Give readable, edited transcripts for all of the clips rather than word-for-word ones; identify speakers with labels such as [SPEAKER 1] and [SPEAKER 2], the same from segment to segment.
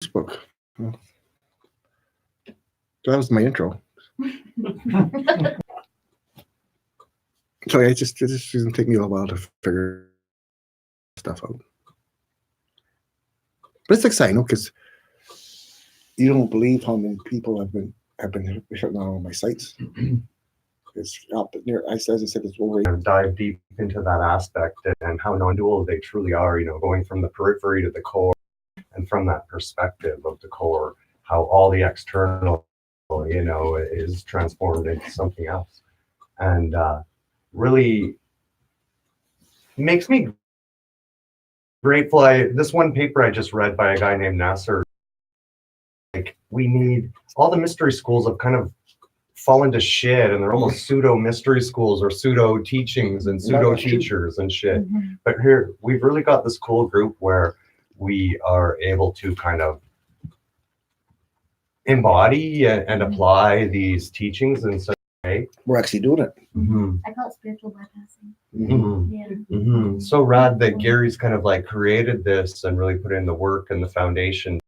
[SPEAKER 1] Facebook. Well, so that was my intro. So it just doesn't take me a while to figure stuff out. But it's exciting, because you don't believe how many people have been hitting on all my sites. It's up near, as I said, it's over.
[SPEAKER 2] Dive deep into that aspect and how non-dual they truly are. Going from the periphery to the core, and from that perspective of the core, how all the external, is transformed into something else, and really makes me grateful. This one paper I just read by a guy named Nasser, like, we need all the mystery schools have kind of fallen to shit, and they're almost pseudo mystery schools or pseudo teachings and pseudo teachers and shit. But here we've really got this cool group where we are able to kind of embody and apply these teachings in such a way.
[SPEAKER 1] We're actually doing it.
[SPEAKER 3] I call it spiritual bypassing.
[SPEAKER 2] So rad that Gary's kind of like created this and really put in the work and the foundation,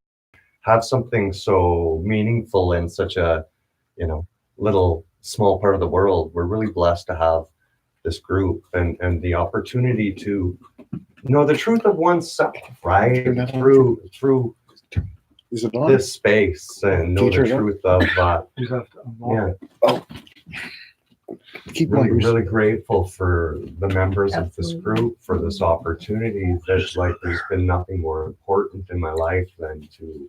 [SPEAKER 2] have something so meaningful in such a, little small part of the world. We're really blessed to have this group and the opportunity to know the truth of oneself, right? Through this space, and know the truth of that. Yeah.
[SPEAKER 1] Oh. Keep
[SPEAKER 2] really grateful for the members of this group, for this opportunity. There's been nothing more important in my life than to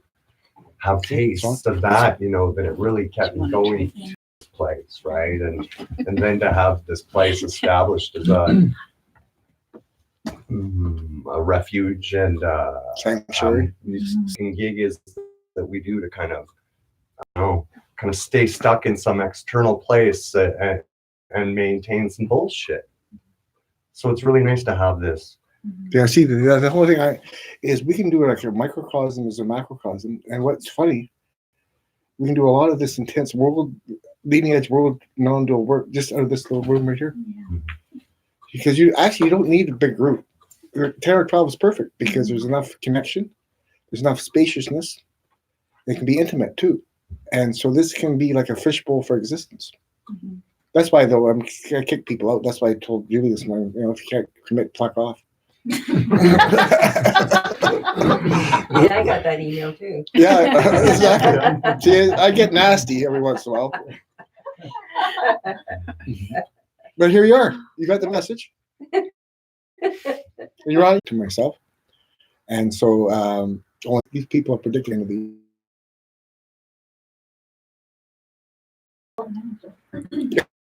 [SPEAKER 2] have tastes of that, that it really kept me going to this place, right? And then to have this place established as a refuge and
[SPEAKER 1] sanctuary.
[SPEAKER 2] Gig is that we do to kind of stay stuck in some external place and maintain some bullshit. So it's really nice to have this.
[SPEAKER 1] Yeah, see, the whole thing is we can do it like a microcosm is a macrocosm. And what's funny, we can do a lot of this intense leading edge world non-dual work just out of this little room right here. Because you don't need a big group. Your 10 or 12 is perfect because there's enough connection, there's enough spaciousness. It can be intimate too. And so this can be like a fishbowl for existence. That's why, though, I kick people out. That's why I told Julie this morning, if you can't commit, fuck off.
[SPEAKER 4] Yeah, I got that email too.
[SPEAKER 1] Yeah, exactly. See, I get nasty every once in a while. But here you are. You got the message. You're on to myself. And so these people are predicting to be.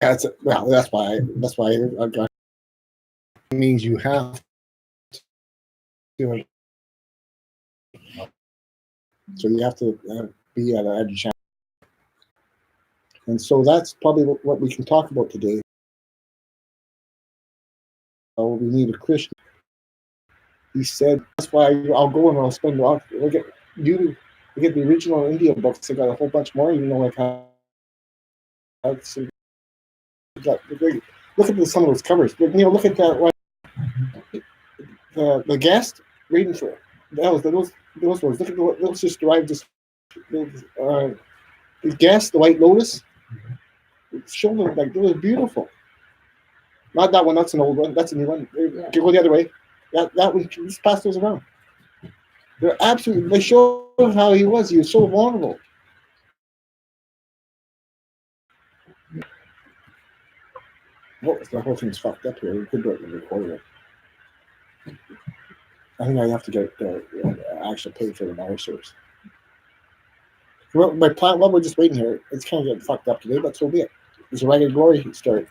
[SPEAKER 1] That's why I got. It means you have to. So you have to be at an edge. And so that's probably what we can talk about today. We need a Krishna. He said, that's why I'll go and I'll spend look at the original India books. I got a whole bunch more, like how look at some of those covers. But look at that the guest reading for those words. Look at let's just derive this the guest, the White Lotus. Show them it was beautiful. Not that one, that's an old one, that's a new one. You go the other way. That one, just pass those around. They show how he was so vulnerable. The whole thing's fucked up here. We could do it in the recording. I think I have to get actually pay for the wire service. Well, my plan, while we're just waiting here, it's kind of getting fucked up today, but so be it. There's a Ragged Glory start.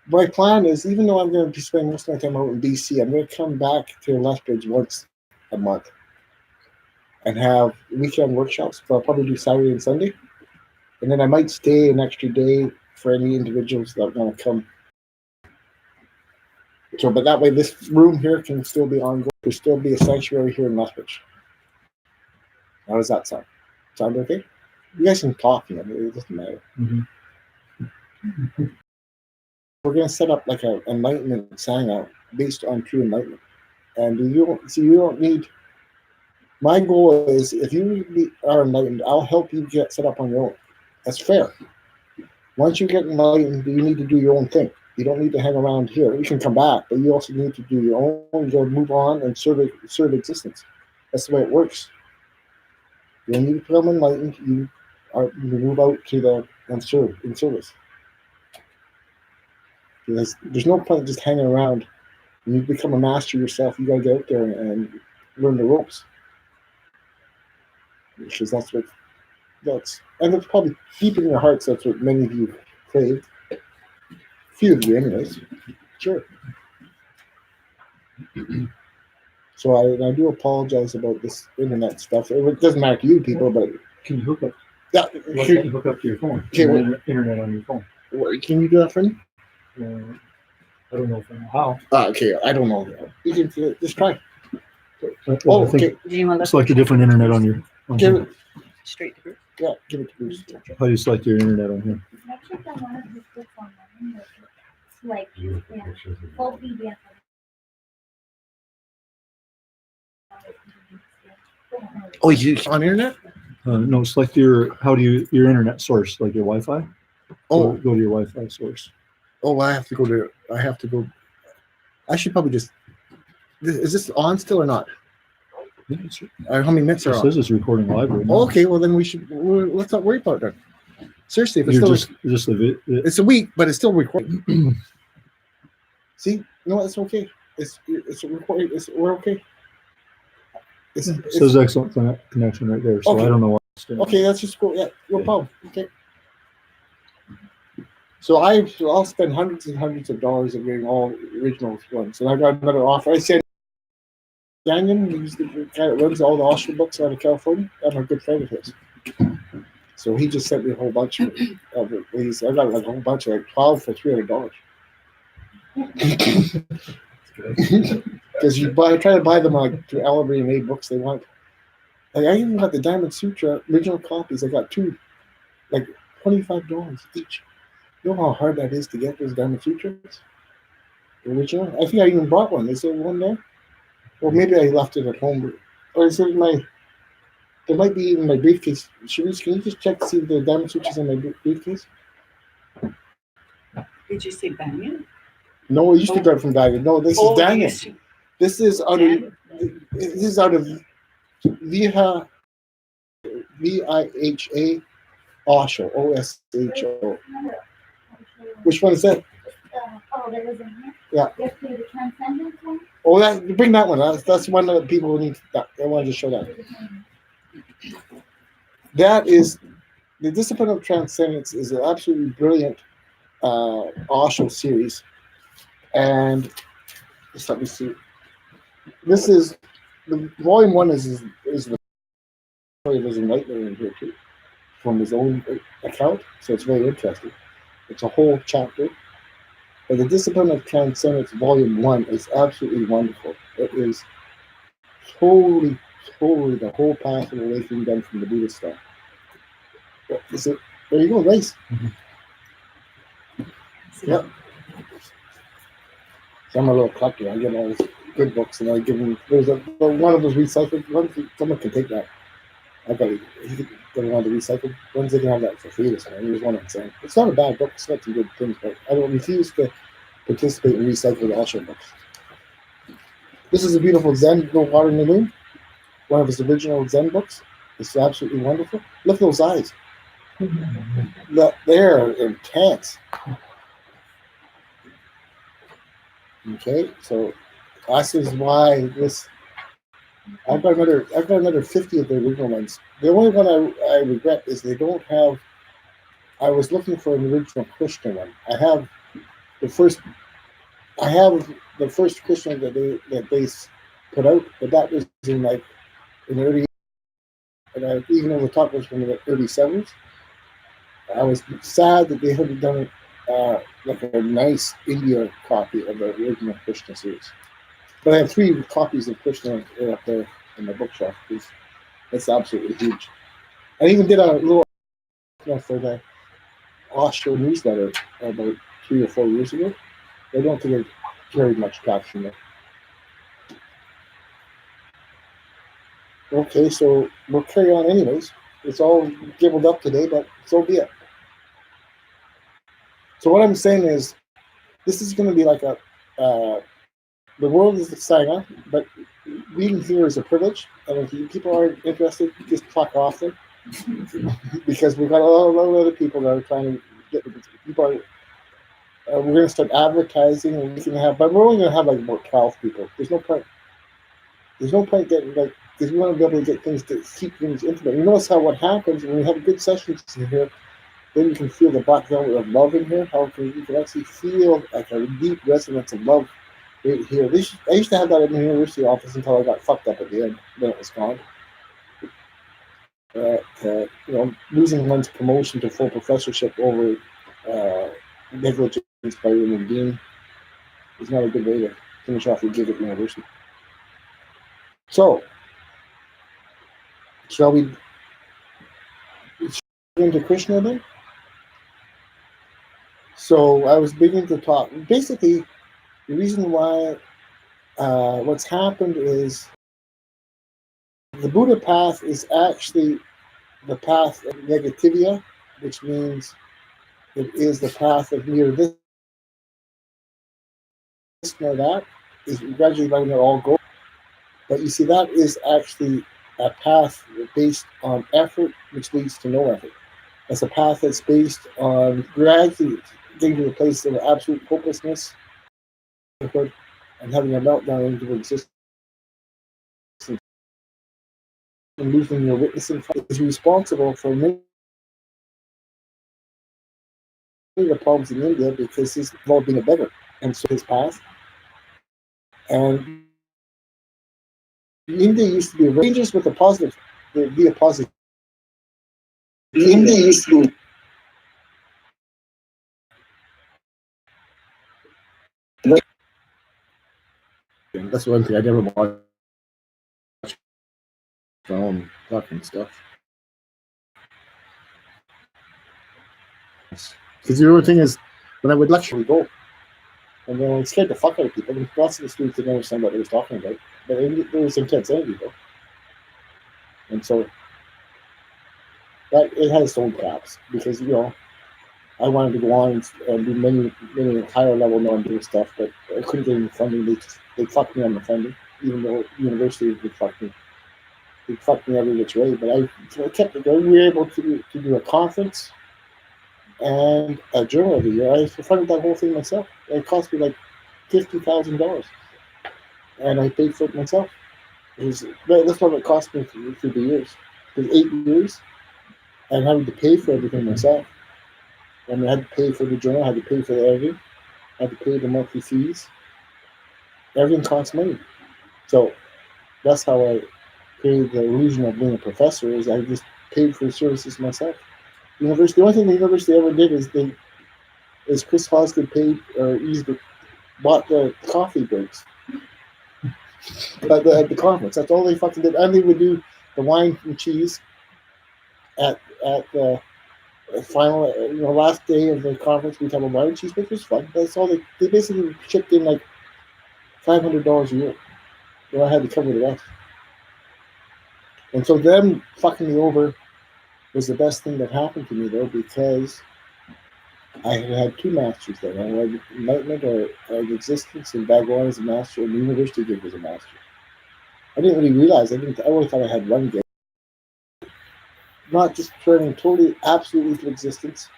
[SPEAKER 1] My plan is, even though I'm going to be spending most of my time out in BC, I'm going to come back to Lethbridge once a month and have weekend workshops. So I'll probably do Saturday and Sunday. And then I might stay an extra day for any individuals that want to come. So, but that way, this room here can still be ongoing. There'll still be a sanctuary here in Lethbridge. How does that sound? Sound okay? You guys can talk, it doesn't matter. We're going to set up like an Enlightenment Hangout based on true enlightenment. And you don't My goal is if you are enlightened, I'll help you get set up on your own. That's fair. Once you get enlightened, you need to do your own thing. You don't need to hang around here. You can come back, but you also need to do your own. You got to move on and serve existence. That's the way it works. When you become enlightened, you move out to the and serve in service. Because there's no point just hanging around. When you become a master yourself, you got to get out there and learn the ropes. Because that's and it's probably deep in your hearts. That's what many of you crave. Few of you, anyways. Sure. So I do apologize about this internet stuff. It doesn't matter to you people, but
[SPEAKER 3] Can you hook up?
[SPEAKER 1] yeah,
[SPEAKER 3] Why can't you hook up to your phone?
[SPEAKER 1] Okay,
[SPEAKER 3] Internet on your phone.
[SPEAKER 1] can you do that for me?
[SPEAKER 3] I don't know if I know how.
[SPEAKER 1] Okay, I don't know. You can just try.
[SPEAKER 3] Well,
[SPEAKER 1] Oh,
[SPEAKER 3] I think
[SPEAKER 1] okay.
[SPEAKER 4] Do you want to
[SPEAKER 3] select a different internet on your. On
[SPEAKER 1] Give
[SPEAKER 3] here.
[SPEAKER 1] it.
[SPEAKER 4] straight to group?
[SPEAKER 1] Yeah, give it to Bruce.
[SPEAKER 3] How do you select your internet on here?
[SPEAKER 5] I checked on one of his books online. It's like,
[SPEAKER 2] Beautiful
[SPEAKER 5] yeah,
[SPEAKER 2] pictures of
[SPEAKER 5] full
[SPEAKER 2] you.
[SPEAKER 5] PDF.
[SPEAKER 1] Oh, you on internet?
[SPEAKER 3] No, select your. How do you your internet source, like your Wi-Fi?
[SPEAKER 1] Oh,
[SPEAKER 3] Go to your Wi-Fi source.
[SPEAKER 1] oh, I have to go to. I have to go. I should probably just. Is this on still or not?
[SPEAKER 3] Yeah,
[SPEAKER 1] How many minutes
[SPEAKER 3] it
[SPEAKER 1] are on?
[SPEAKER 3] says it's recording live right now.
[SPEAKER 1] Okay, well then let's not worry about that. Seriously, if it's
[SPEAKER 3] You're
[SPEAKER 1] still
[SPEAKER 3] just leave it.
[SPEAKER 1] it's a week, but it's still recording. See, no, it's okay. It's recording. We're okay. It's
[SPEAKER 3] It says excellent connection right there. So
[SPEAKER 1] Okay.
[SPEAKER 3] I don't know what. It's doing.
[SPEAKER 1] okay. That's just cool. Yeah, no
[SPEAKER 3] Yeah.
[SPEAKER 1] problem. Okay. So I'll spend hundreds and hundreds of dollars of getting all original ones, and I got another offer. I said, Daniel, he's the guy that runs all the Osher books out of California. I'm a good friend of his. So he just sent me a whole bunch of these. I got like a whole bunch of like 12 for $300. Because try to buy them like through Allery and A books they want. Like I even got the Diamond Sutra original copies. I got two, like $25 each. You know how hard that is to get those Diamond Sutras? The original? I think I even brought one. Is there one there? Or maybe I left it at home. Or is it there might be in my briefcase. Sharice, can you just check to see if the Diamond Sutras in my briefcase?
[SPEAKER 4] Did you say Banyan?
[SPEAKER 1] No, it used to be from Diamond. No, this is Daniel. This is out of Viha Viha Osho, OSHO. Which one is that?
[SPEAKER 5] There was in here.
[SPEAKER 1] Yeah.
[SPEAKER 5] Yesterday, the Transcendence one.
[SPEAKER 1] Oh, bring that one. That's one that people need. I wanted to show that. That is the Discipline of Transcendence is an absolutely brilliant Osho series, and just let me see. This is the volume one is the story of his enlightenment in here too, from his own account. So it's very interesting. It's a whole chapter. But the Discipline of Transcendence Volume 1 is absolutely wonderful. It is totally the whole path of awakening done from the Buddhist stuff. There you go, nice.
[SPEAKER 3] Mm-hmm.
[SPEAKER 1] Yep. So I'm a little collector. I get all these good books and I give them. There's one of those recycled ones. Someone can take that. I got one of the recycled ones. They can have that for free this time. Here's one I'm saying. It's not a bad book. It's got some good things, but I don't refuse to participate in recycled Osho books. This is a beautiful Zen, No Water in the Moon. One of his original Zen books. It's absolutely wonderful. Look at those eyes. They're intense. Okay, so this is why this. I've got another 50 of the original ones. The only one I regret is they don't have. I was looking for an original Krishna one. I have the first Krishna that they put out, but that was in the early. And even though the talk was from the early 70s, I was sad that they hadn't done like a nice India copy of the original Krishna series. But I have 3 copies of Krishna up there in the bookshelf. It's absolutely huge. I even did a little for the Osho newsletter about 3 or 4 years ago. I don't think it carried much traction there. Okay, so we'll carry on anyways. It's all gibbled up today, but so be it. So what I'm saying is, this is going to be like the world is a saga, but being here is a privilege. And if people aren't interested, just fuck off them. Because we've got a lot of other people that are trying to get people. We're going to start advertising, and we can have, but we're only going to have like about 12 people. There's no point. There's no point getting like, because we want to be able to get things to keep things intimate. You notice how what happens when we have good sessions in here, then you can feel the black velvet of love in here. How you can actually feel like a deep resonance of love right here. I used to have that in the university office until I got fucked up at the end. Then it was gone. Losing one's promotion to full professorship over negligence by your dean is not a good way to finish off your gig at the university. So, shall we into Krishna then? So I was beginning to talk. Basically, the reason why what's happened is the Buddha path is actually the path of negativia, which means it is the path of neither this nor that, is gradually letting it all go. But you see, that is actually a path based on effort, which leads to no effort. It's a path that's based on gradually getting to the place of absolute hopelessness and having a meltdown into existence and losing your witnessing is responsible for many of the problems in India because he's involved being a beggar. And so his path. And India used to be dangerous with a positive, be a positive. India used to be. That's one thing I never watched film fucking stuff. Because the other thing is, when I would lecture, we go, and then it scared the fuck out of people. And lots of the students didn't understand what they was talking about, but there was intense energy though, and so that it had its own caps because I wanted to go on and do many higher level non-doing stuff, but I couldn't get any funding. They fucked me on the funding, even though university would fuck me. They fucked me every which way, but I kept it going. We were able to do a conference and a journal of the year. I funded that whole thing myself. It cost me like $50,000, and I paid for it myself. That's what it cost me through the years. It was 8 years, and having to pay for everything myself. I mean, I had to pay for the journal, I had to pay for the editing, I had to pay the monthly fees. Everything costs money. So that's how I created the illusion of being a professor. Is I just paid for the services myself. The only thing the university ever did is Chris Hosgood paid or bought the coffee breaks at the conference. That's all they fucking did. And they would do the wine and cheese at the final, last day of the conference. We'd have a wine and cheese, which was fun. That's all they basically chipped in like $500 a year. I had to cover the rest. And so them fucking me over was the best thing that happened to me though, because I had 2 masters there. I had Enlightenment or existence, and Bhagwan as a master, and the university gig was a master. I didn't really realize. I only thought I had 1 gig. Not just turning totally, absolutely to existence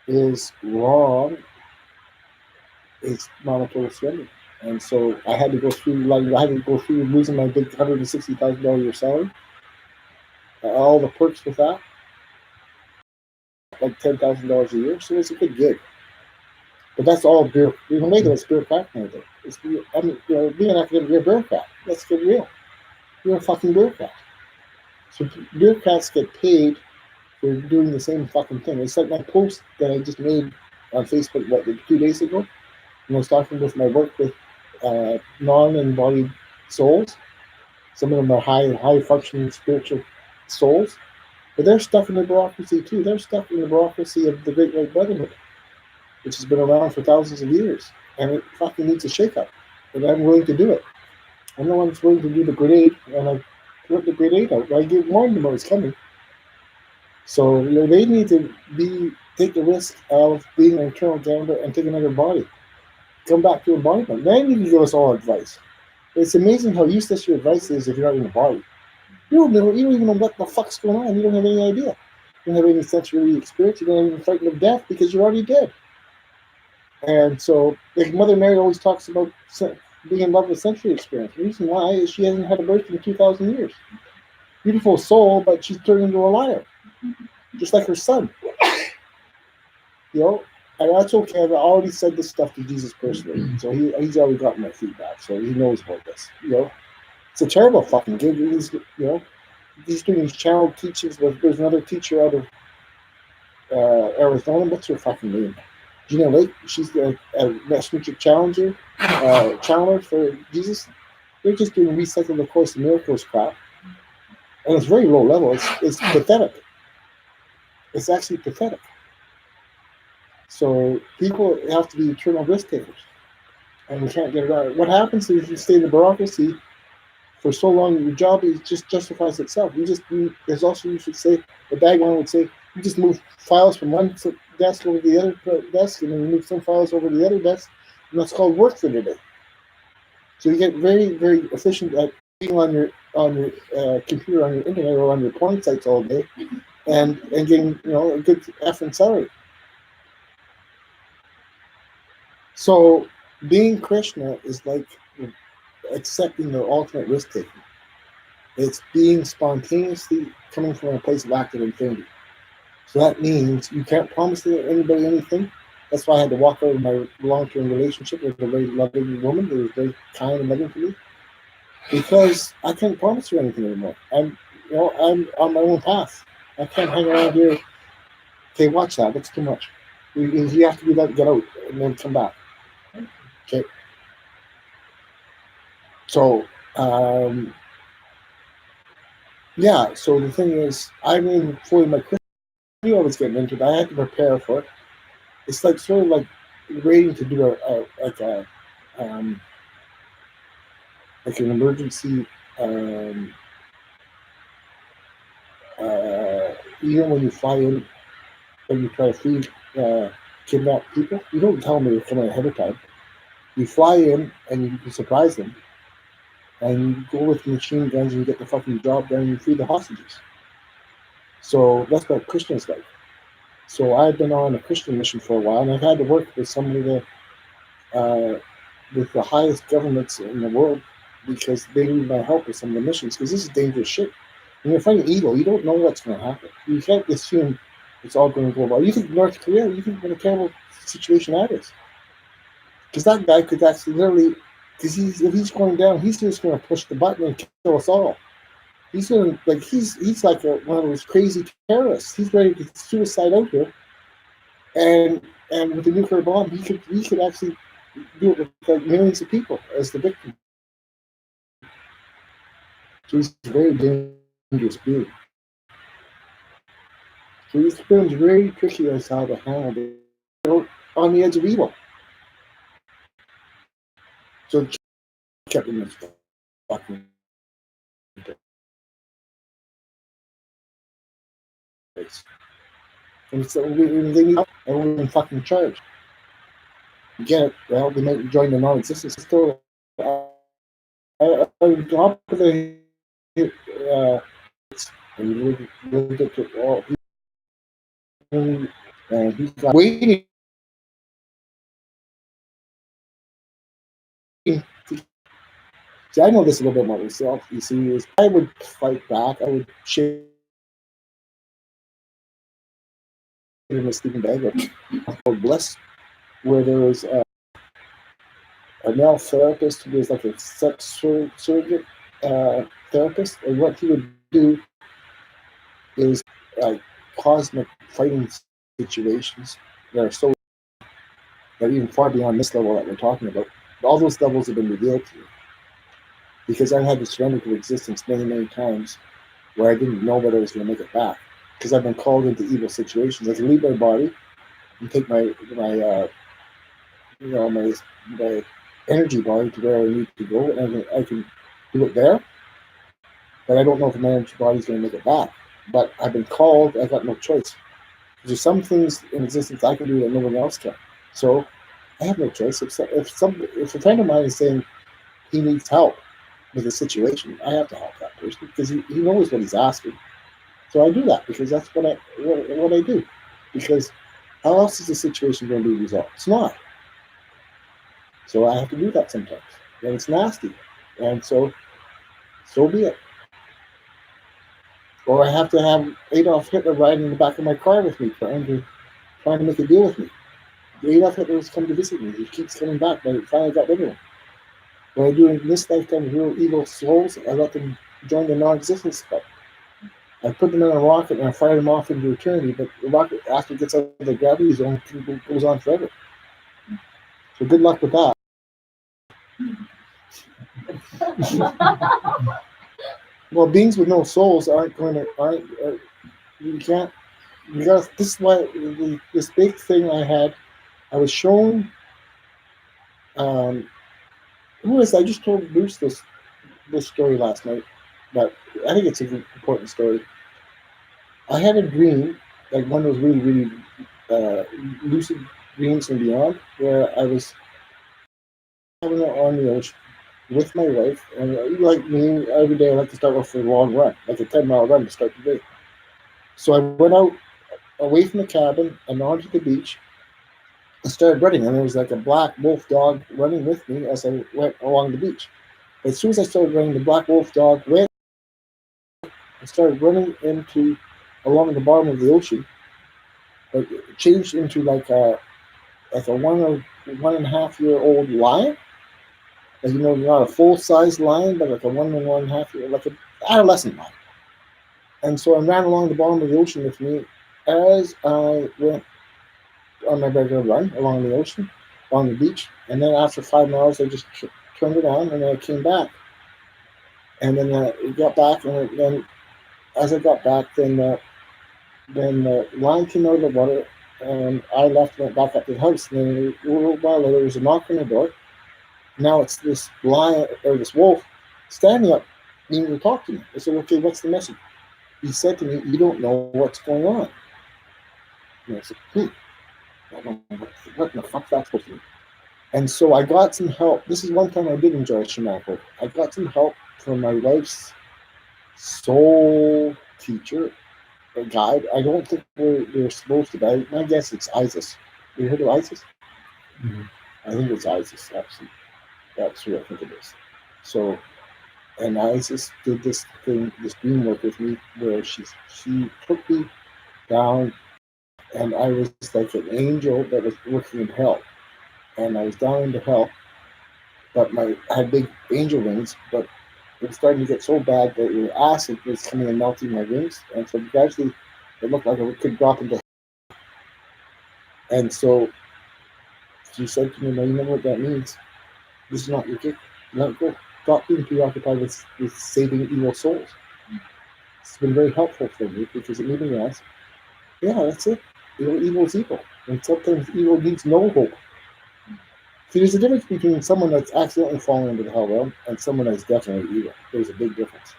[SPEAKER 1] is wrong. It's not a total surrender. And so I had to go through losing my big $160,000 a year salary, all the perks with that, like $10,000 a year. So it's a good gig. But that's all beer. We can make it a bureaucrat kind of thing. Being an academic, you're a bureaucrat. Let's get real. You're a fucking bureaucrat. So bureaucrats get paid for doing the same fucking thing. It's like my post that I just made on Facebook 2 days ago. And I was talking with my work with non-embodied souls. Some of them are high functioning spiritual souls. But they're stuck in the bureaucracy too. They're stuck in the bureaucracy of the Great White Brotherhood, which has been around for thousands of years, and it fucking needs a shakeup. And I'm willing to do it. I'm the one that's willing to do the grenade, and rip the grenade out. I warned them I was coming. So they need to take the risk of being an eternal gambler and take another body. Come back to embodiment. Then you can give us all advice. It's amazing how useless your advice is if you're not in the body. You don't even know what the fuck's going on. You don't have any idea. You don't have any sensory experience. You don't even frightened of death because you're already dead. And so, like Mother Mary always talks about being in love with sensory experience. The reason why is she hasn't had a birth in 2,000 years. Beautiful soul, but she's turned into a liar, just like her son. And that's okay. I've already said this stuff to Jesus personally, so he's already gotten my feedback, so he knows about this. It's a terrible fucking gig. He's doing these channel teachings. There's another teacher out of Arizona. What's her fucking name? Gina Lake. She's a messenger channeler for Jesus. They're just doing recycle the Course in Miracles crap, and it's very low level. It's pathetic. It's actually pathetic. So people have to be eternal risk takers, and we can't get it out. What happens is if you stay in the bureaucracy for so long, your job just justifies itself. There's also, you should say, the Bagwan would say, you just move files from one desk over to the other desk, and then you move some files over to the other desk, and that's called work for the day. So you get very, very efficient at being on your computer, on your internet, or on your porn sites all day, and getting a good effing salary. So being Krishna is like accepting the ultimate risk taking. It's being spontaneously coming from a place of active infinity. So that means you can't promise anybody anything. That's why I had to walk out of my long-term relationship with a very loving woman who was very kind and loving to me, because I can't promise her anything anymore. I'm on my own path. I can't hang around here. Okay, watch that. That's too much. You have to do that, get out, and then come back. Okay. So, so the thing is, I mean, for my Christian, I knew I was getting into it. I had to prepare for it. It's like sort of like waiting to do an emergency. When you fly in, when you try to free kidnap people, you don't tell them they're coming ahead of time. You fly in and you surprise them, and you go with machine guns and you get the fucking job done and you free the hostages. So that's what Christians like. So I've been on a Christian mission for a while, and I've had to work with some of with the highest governments in the world, because they need my help with some of the missions, because this is dangerous shit. When you're fighting evil, you don't know what's going to happen. You can't assume it's all going to go well. You think North Korea, you think what a terrible situation that is. Because that guy could actually literally, because if he's going down, he's just going to push the button and kill us all. He's going to, he's like one of those crazy terrorists. He's ready to suicide out here. And with the nuclear bomb, he could actually do it with like millions of people as the victim. So he's a very dangerous being. So he's been very tricky as how to handle it, on the edge of evil. So kept him in this fucking place. And so they need help, and we're in fucking charge. You get it? Well, they might join the non-existence. Still, on top of the and look at all, and he's like waiting. See, I know this a little bit about myself. You see, is I would fight back. I would share in a sleeping bag or Bliss, where there was a male therapist who was like a sex surrogate therapist, and what he would do is cosmic fighting situations that are so that even far beyond this level that we're talking about. All those levels have been revealed to me, because I've had to surrender to existence many, many times where I didn't know whether I was going to make it back, because I've been called into evil situations. I can leave my body and take my energy body to where I need to go, and I can do it there, but I don't know if my energy body's going to make it back. But I've been called. I got no choice. There's some things in existence I can do that no one else can. So I have no choice. If a friend of mine is saying he needs help with a situation, I have to help that person because he knows what he's asking. So I do that because that's what I do. Because how else is the situation going to be resolved? It's not. So I have to do that sometimes. And it's nasty. And so be it. Or I have to have Adolf Hitler riding in the back of my car with me, trying to make a deal with me. Adolf Hitler has come to visit me. He keeps coming back, but I finally got rid of him. What I do in this lifetime of real evil souls, I let them join the non-existence club. I put them in a rocket and I fire them off into eternity, but the rocket, after it gets out of the gravity zone, goes on forever. So good luck with that. Well, beings with no souls you can't, this is why this big thing I had, I was shown, I just told Bruce this story last night, but I think it's an important story. I had a dream, like one of those really, really lucid dreams and beyond, where I was having it on the ocean with my wife, and like me, every day I like to start off with a long run, like a 10-mile run to start the day. So I went out away from the cabin and onto the beach. I started running, and there was like a black wolf dog running with me as I went along the beach. As soon as I started running, the black wolf dog went. I started running along the bottom of the ocean. It changed into like a 1.5-year-old lion. Like, not a full-size lion, but like a 1.5 year, like an adolescent lion. And so I ran along the bottom of the ocean with me as I went on my regular run along the ocean, along the beach. And then after 5 miles, I just turned it on, and then I came back. And then I got back, and then as I got back, then the lion came out of the water, and I left and went back up to the house. And then a little while later, there was a knock on the door. Now it's this lion, or this wolf, standing up, needing to talk to me. I said, okay, what's the message? He said to me, you don't know what's going on. And I said, I don't know what the fuck that's supposed to mean. And so I got some help. This is one time I did enjoy shamanic work. I got some help from my wife's soul teacher, a guide. I don't think they're supposed to be. My guess it's Isis. You heard of Isis?
[SPEAKER 3] Mm-hmm.
[SPEAKER 1] I think it's Isis, actually. That's who I think it is. So, and Isis did this dream work with me where she took me down, and I was like an angel that was working in hell. And I was down into hell, but I had big angel wings, but it was starting to get so bad that the acid was coming and melting my wings, and so gradually it looked like I could drop into hell. And so she said to me, "Now you know what that means. This is not your gift. Let it go. Stop being preoccupied with saving evil souls." It's been very helpful for me because it made me realize, yeah, that's it. Evil is evil, and sometimes evil needs no hope. See, there's a difference between someone that's accidentally fallen into the hell realm and someone that's definitely evil. There's a big difference.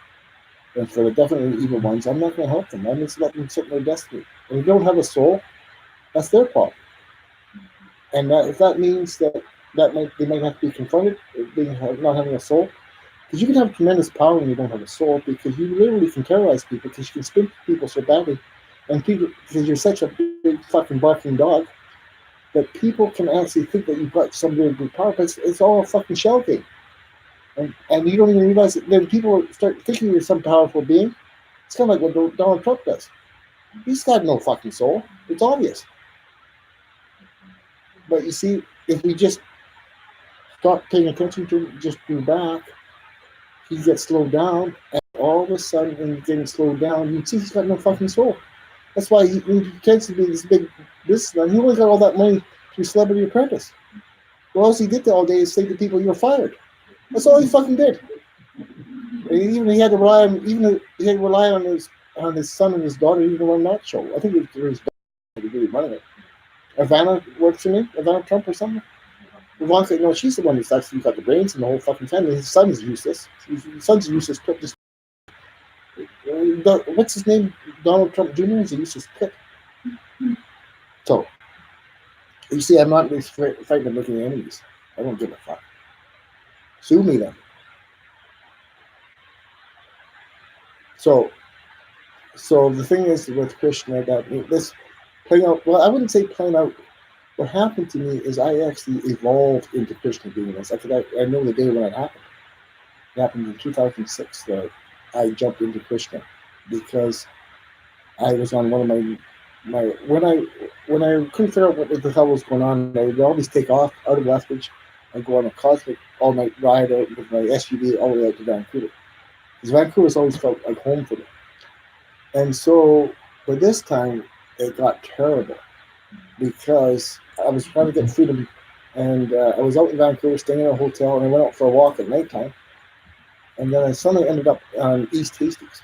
[SPEAKER 1] And for the definitely evil ones, I'm not going to help them. I'm just letting them sit in their destiny. And if they don't have a soul, that's their problem. And if that means that they might have to be confronted, not having a soul, because you can have tremendous power when you don't have a soul, because you literally can terrorize people, because you can spin people so badly, and people, because you're such a big fucking barking dog, that people can actually think that you've got some very big power, but it's all a fucking shell game. And you don't even realize it. Then people start thinking you're some powerful being. It's kind of like what Donald Trump does. He's got no fucking soul. It's obvious. But you see, if we just stop paying attention to him, just do back, he gets slowed down, and all of a sudden, when he's getting slowed down, you see he's got no fucking soul. That's why he pretends to be this big businessman. He only got all that money through Celebrity Apprentice. Well, all he did all day is say to people, "You're fired." That's all he fucking did. And he had to rely on his son and his daughter even to run that show. I think it was his daughter who really running it. Ivana works for me, Ivana Trump or something. Ivanka, no, she's the one that's actually got the brains and the whole fucking family. His son is useless. His son's useless. What's his name? Donald Trump Jr. is a useless prick. So, you see, I'm not really frightened of making enemies. I don't give a fuck. Sue me then. So the thing is with Krishna that this playing out. Well, I wouldn't say playing out. What happened to me is I actually evolved into Krishna doing this. I know the day when it happened. It happened in 2006 that I jumped into Krishna because I was on one of my when I couldn't figure out what the hell was going on. I would always take off out of Lethbridge and go on a cosmic all night ride out with my SUV all the way out to Vancouver. Because Vancouver's always felt like home for me. And so, but this time it got terrible because I was trying to get freedom, and I was out in Vancouver staying in a hotel, and I went out for a walk at nighttime, and then I suddenly ended up on East Hastings,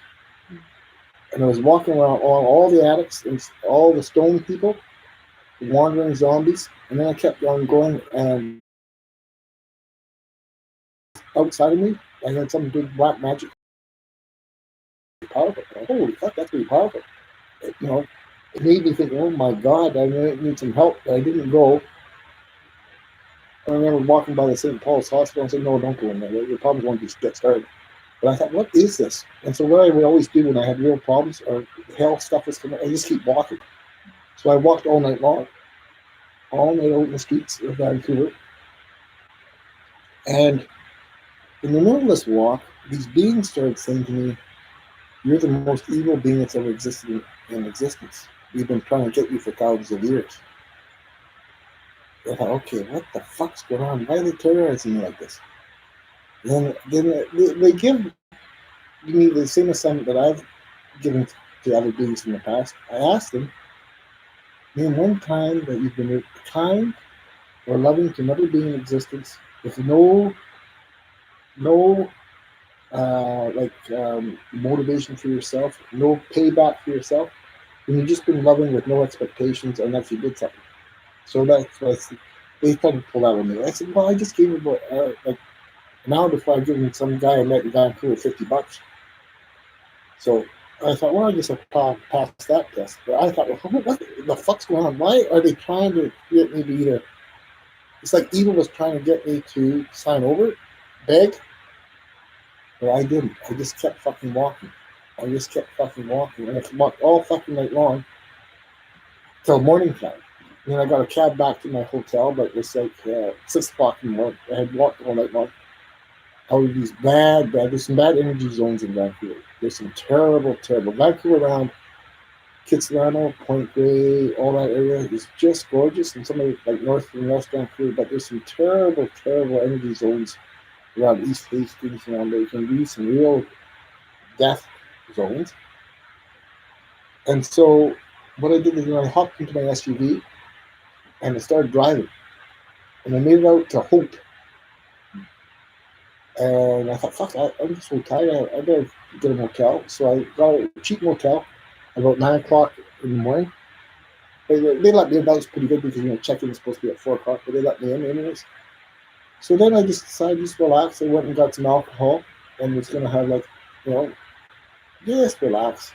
[SPEAKER 1] and I was walking around all the attics and all the stone people, wandering zombies, and then I kept on going, and outside of me, I had some big black magic powerful. Holy fuck, that's pretty powerful. It made me think, oh my god, I need some help. But I didn't go. I remember walking by the St. Paul's Hospital and saying, no, don't go in there. Your problems won't get started. But I thought, what is this? And so what I would always do when I had real problems or health stuff was coming, I just keep walking. So I walked all night long, all night out in the streets of Vancouver. And in the middle of this walk, these beings started saying to me, you're the most evil being that's ever existed in existence. We've been trying to get you for thousands of years. I thought, okay, what the fuck's going on? Why are they terrorizing me like this? Then they give me the same assignment that I've given to other beings in the past. I asked them, name one time that you've been kind or loving to another being in existence with no motivation for yourself, no payback for yourself, and you've just been loving with no expectations unless you did something. So that's what they tried to pull out on me. I said, well, I just gave him like an hour before I gave him some guy I met in Vancouver $50. So I thought, well, I guess I'll pass that test. But I thought, well, what the fuck's going on? Why are they trying to get me to either? It's like evil was trying to get me to sign over, beg, but I didn't. I just kept fucking walking. And I walked all fucking night long till morning time. And then I got a cab back to my hotel, but it was like 6 o'clock in the morning. I had walked all night long. There's some bad energy zones in Vancouver. There's some terrible. Vancouver around Kitsilano, Point Grey, all that area is just gorgeous, and some of it, like north and west Vancouver, but there's some terrible energy zones around East Hastings and around there. You can be some real death zones. And so what I did is I hopped into my SUV and I started driving. And I made it out to Hope. And I thought, fuck, I'm just so tired. I better get a motel. So I got a cheap motel about 9 o'clock in the morning. They let me in. That was pretty good because check-in was supposed to be at 4 o'clock, but they let me in anyways. So then I just decided to just relax. I went and got some alcohol and was going to have just relax.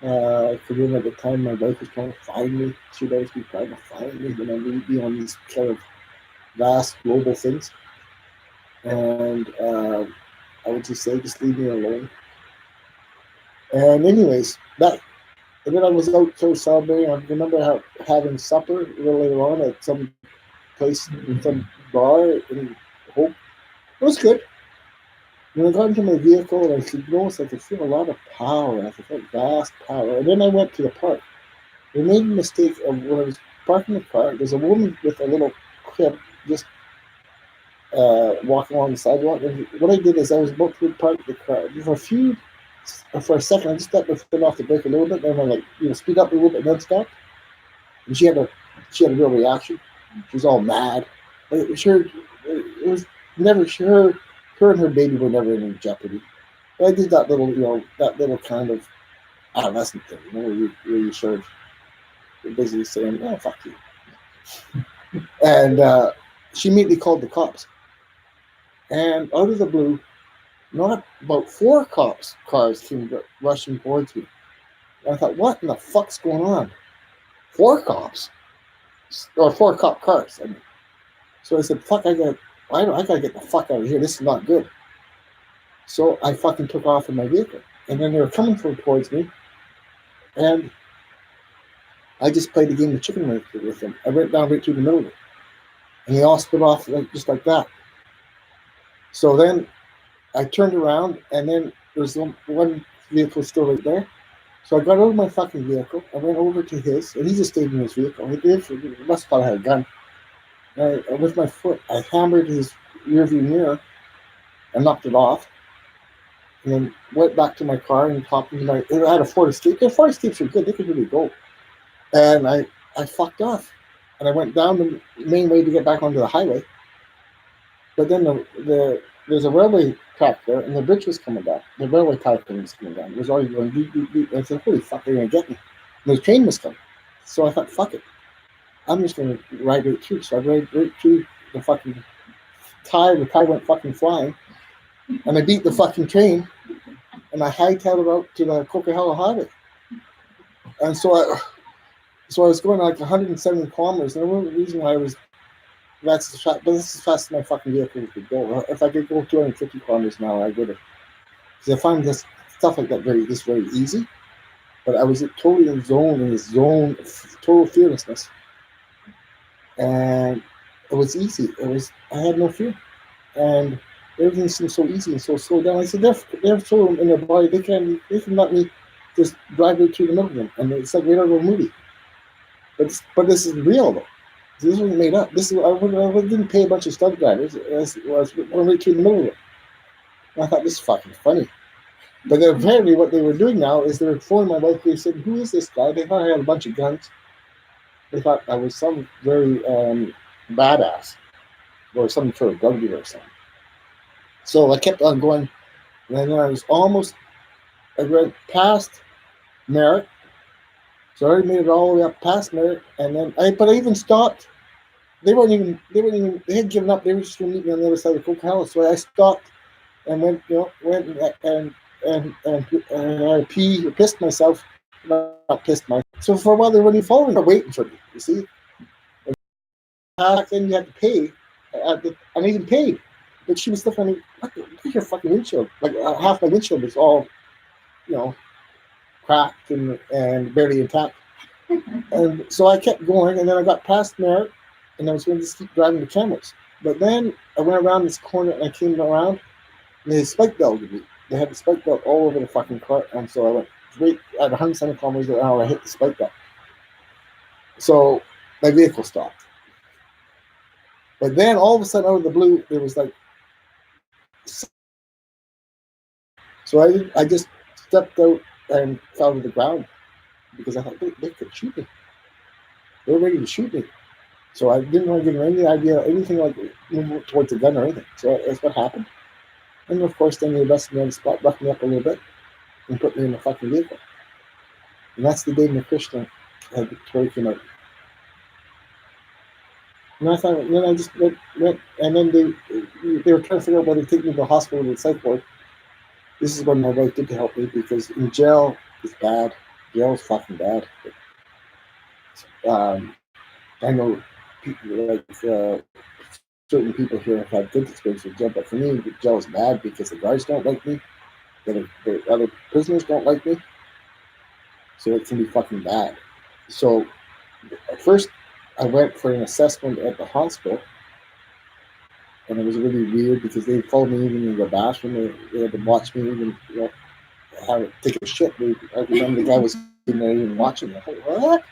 [SPEAKER 1] I could remember at the time my wife was trying to find me. She'd always be trying to find me when I would be on these kind of vast global things. And I would just say, just leave me alone. And anyways, and then I was out so celebrating. I remember having supper a little later on at some place in some bar in Hope. It was good. When I got into my vehicle, I could notice I could feel a lot of power. I could feel vast power. And then I went to the park. I made a mistake of when I was parking the car. There's a woman with a little crib just walking along the sidewalk. And what I did is I was about to park the car. For a second, I just stepped my foot off the brake a little bit. Then I speed up a little bit and then stop. And she had a real reaction. She was all mad. It was never sure. Her and her baby were never in any jeopardy. But I did that little kind of adolescent thing, where you sort of basically saying, "Oh, fuck you," and she immediately called the cops. And out of the blue, not about 4 cars came rushing towards me. And I thought, what in the fuck's going on? 4 cops, or 4 cop cars. I mean. So I said, fuck, I gotta get the fuck out of here. This is not good. So I fucking took off in my vehicle. And then they were coming towards me. And I just played the game of chicken with them. I went down right through the middle of it. And they all split off just like that. So then I turned around, and then there's one vehicle still right there. So I got out of my fucking vehicle. I went over to his, and he just stayed in his vehicle. He must have thought I had a gun. And with my foot, I hammered his rearview mirror and knocked it off. And then went back to my car and hopped into I had a Ford Escape. The Ford Escapes are good. They could really go. And I fucked off. And I went down the main way to get back onto the highway. But then there's a railway track there, and the bridge was coming down. The railway tie thing was coming down. It was already going beep, beep, beep. And I said, holy fuck, they're going to get me. And the train was coming. So I thought, fuck it. I'm just going to ride right through. So I rode right through the fucking tie. The tie went fucking flying. And I beat the fucking train. And I hightailed it out to the Coquihalla Highway. And so I was going like 170 kilometers. And the only reason why that's as fast as my fucking vehicle could go. If I could go 250 kilometers an hour, I would have. Because I find this stuff like that very easy. But I was totally in this zone of total fearlessness. And it was easy. I had no fear. And everything seemed so easy and so slow down. I said, they're so in their body, they can let me just drive right through the middle of them. And it's like right out of a movie. But this is real, though. This wasn't made up. I didn't pay a bunch of stunt drivers. I was going right through the middle of it. And I thought, this is fucking funny. But then apparently what they were doing now is they were phoning my wife. They said, who is this guy? They thought I had a bunch of guns. They thought I was some very badass or some sort of drug dealer or something. So I kept on going. And then I went past Merritt. So I already made it all the way up past Merritt. And then I even stopped. They had given up. They were just going to meet me on the other side of Coquihalla. So I stopped and went and I pissed myself. Not pissed myself. So for a while they weren't even following me, waiting for me. You see, and back then you had to pay, and I even paid. But she was looking at me, look at your fucking windshield. Like half my windshield was all, cracked and barely intact. And so I kept going, and then I got past Merritt, and I was going to just keep driving the cameras. But then I went around this corner, and I came around, and they spike belted me. They had the spike belt all over the fucking car, and so I went straight at 170 kilometers an hour. I hit the spike belt. So my vehicle stopped. But then all of a sudden, out of the blue, there was like. So I just stepped out and fell to the ground because I thought they could shoot me. They were ready to shoot me. So I didn't want to give them any idea, anything like moving towards a gun or anything. So that's what happened. And of course, then they arrested me on the spot, roughed me up a little bit, and put me in the fucking vehicle. And that's the day my Krishna Victoria came out. And I thought, then I just went, and then they were trying to figure out whether to take me to the hospital with the psych ward. This is what my wife did to help me, because in jail is bad. Jail is fucking bad. I know people like certain people here have had good experiences with jail, but for me, jail is bad because the guards don't like me, the other prisoners don't like me, so it can be fucking bad. So at first, I went for an assessment at the hospital, and it was really weird because they followed me even in the bathroom. They had to watch me even, how to take a shit. I remember the guy was in there even watching me. I thought, what?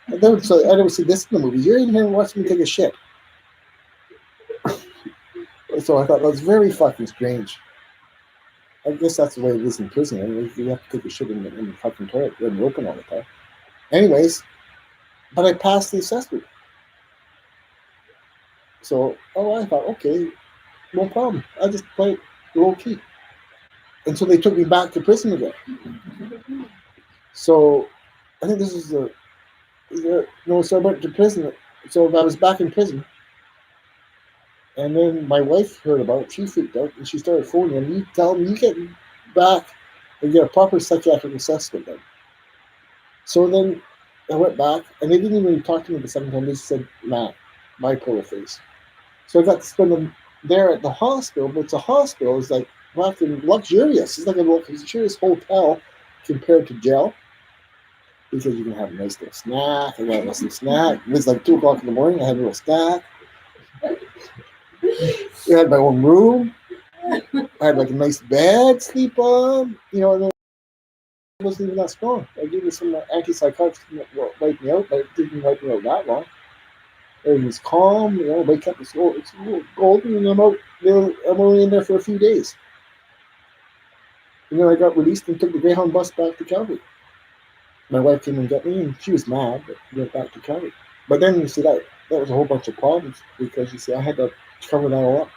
[SPEAKER 1] I don't see this in the movies. You're in here watching me take a shit. So I thought that was very fucking strange. I guess that's the way it is in prison. I mean, you have to take a shit in the fucking toilet. It doesn't open all the time. Anyways, but I passed the assessment. So, I thought, okay, no problem. I just play it low key. And so they took me back to prison again. So I think this is so I went to prison. So I was back in prison. And then my wife heard about it. She freaked out and she started phoning him. You tell him you get back and get a proper psychiatric assessment done. So then I went back and they didn't even talk to me the second time. They just said, nah, bipolar phase. So I got to spend them there at the hospital, but the hospital is like fucking luxurious. It's like a luxurious hotel compared to jail because you can have a nice little snack. I got a nice little snack. It was like 2 o'clock in the morning. I had a little snack. I had my own room. I had like a nice bed, sleep on. You know, and then it wasn't even that strong. I gave me some antipsychotics to wipe me out, but it didn't wipe me out that long. Everything's calm, you know, wake up, it's a little golden, and I'm out. I'm only in there for a few days. And then I got released and took the Greyhound bus back to Calgary. My wife came and got me, and she was mad, but we went back to Calgary. But then you see that was a whole bunch of problems because you see I had to cover that all up.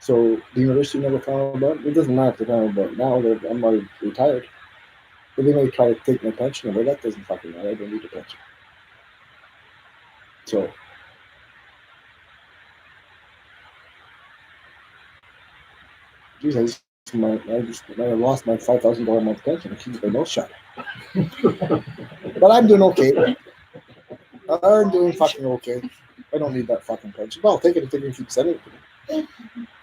[SPEAKER 1] So the university never found about it. It doesn't matter if they found about it now. I'm already retired. But they may try to take my pension away. That doesn't fucking matter. I don't need a pension. So geez, I lost my $5,000 a month pension. I keep my nose shut. But I'm doing okay. I'm doing fucking okay. I don't need that fucking pension. Well, I'll take it if they can keep sending it to me.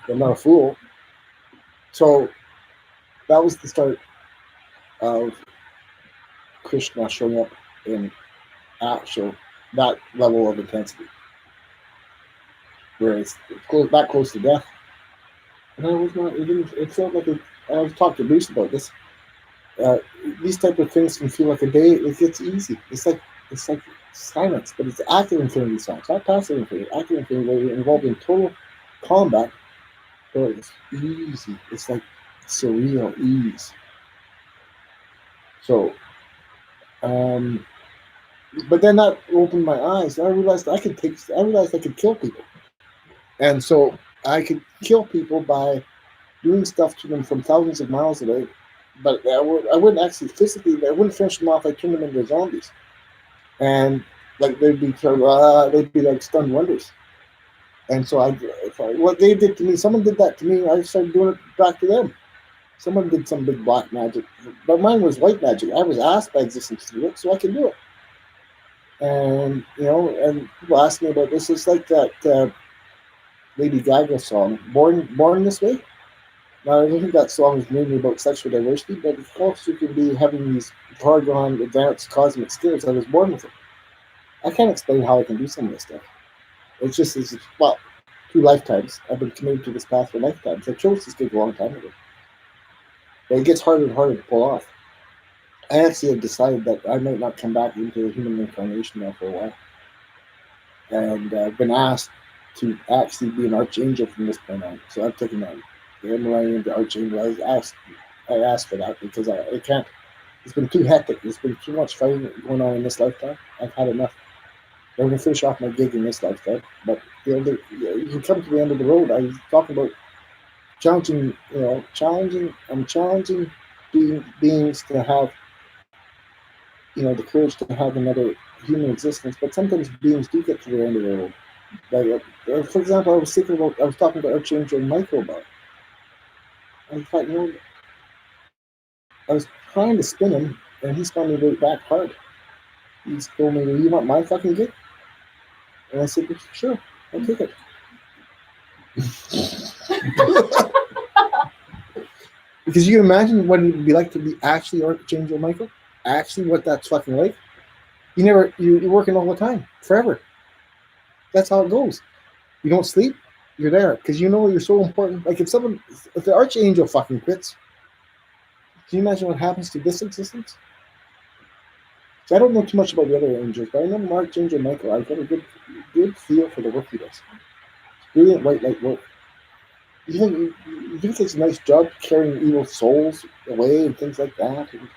[SPEAKER 1] I'm not a fool. So that was the start of Krishna showing up in actual that level of intensity, where it's that close to death. And I was not. It didn't. It felt like I was talking to Bruce about this. These type of things can feel like a day. It gets easy. It's like silence, but it's active infinity silence, not passive infinity. Active infinity, where you're involved in total combat, but it's easy. It's like surreal ease. So, but then that opened my eyes. I realized I could kill people, and so I could kill people by doing stuff to them from thousands of miles away. But I wouldn't actually physically. I wouldn't finish them off. I'd turn them into zombies, and like they'd be like stunned wonders. And so what they did to me, someone did that to me. I started doing it back to them. Someone did some big black magic, but mine was white magic. I was asked by existence to do it, so I can do it. And and people ask me about this. It's like that Lady Gaga song, "Born This Way." Now, I don't think that song is mainly about sexual diversity, but of course you can be having these far-gone advanced cosmic skills. I was born with it. I can't explain how I can do some of this stuff. It's just, well, 2 lifetimes. I've been committed to this path for lifetimes. I chose this gig a long time ago. But it gets harder and harder to pull off. I actually have decided that I might not come back into the human incarnation now for a while. And I've been asked to actually be an archangel from this point on. So I've taken that. I'm running into archangel. I asked for that because I can't. It's been too hectic. There's been too much fighting going on in this lifetime. I've had enough. I'm going to finish off my gig in this lifetime. But you come to the end of the road. I was talking about challenging. I'm challenging beings to have, the courage to have another human existence. But sometimes beings do get to the end of the road. Like, for example, I was talking to Archangel Michael about it. I thought, I was trying to spin him, and he spun me right back hard. He told me, "You want my fucking gig?" And I said, "Sure, I'll take it." Because you can imagine what it would be like to be actually Archangel Michael. Actually, what that's fucking like. You're working all the time, forever. That's how it goes. You don't sleep, you're there because you're so important. Like if the Archangel fucking quits, can you imagine what happens to this existence? So I don't know too much about the other angels, but I know Archangel Michael. I've got a good feel for the work he does. It's brilliant white light work. You think it's a nice job carrying evil souls away and things like that, and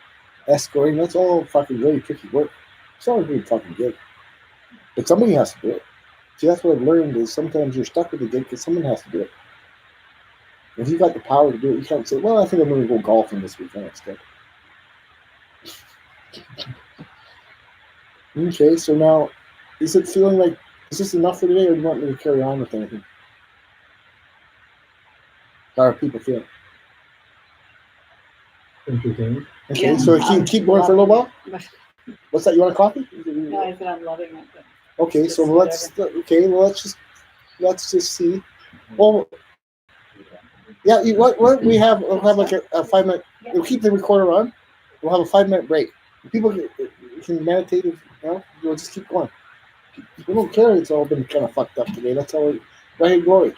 [SPEAKER 1] escorting? That's all fucking really tricky work. It's not a really fucking gig, but somebody has to do it. See, that's what I've learned is sometimes you're stuck with the gig because someone has to do it. If you've got the power to do it, you can't say, "Well, I think I'm going to go golfing this weekend instead." Okay, so now, is this enough for today, or do you want me to carry on with anything? How are people feeling?
[SPEAKER 3] Entertained.
[SPEAKER 1] Okay,
[SPEAKER 4] Yeah,
[SPEAKER 1] so keep going for a little while.
[SPEAKER 4] But-
[SPEAKER 1] What's that? You want a coffee?
[SPEAKER 4] No, I said I'm loving it. But
[SPEAKER 1] Okay,
[SPEAKER 4] just
[SPEAKER 1] so let's just see. Well, yeah, what we'll have like a 5 minute. We'll keep the recorder on. We'll have a 5 minute break. People can meditate. We'll just keep going. We don't care. It's all been kind of fucked up today. That's all. Go ahead, glory.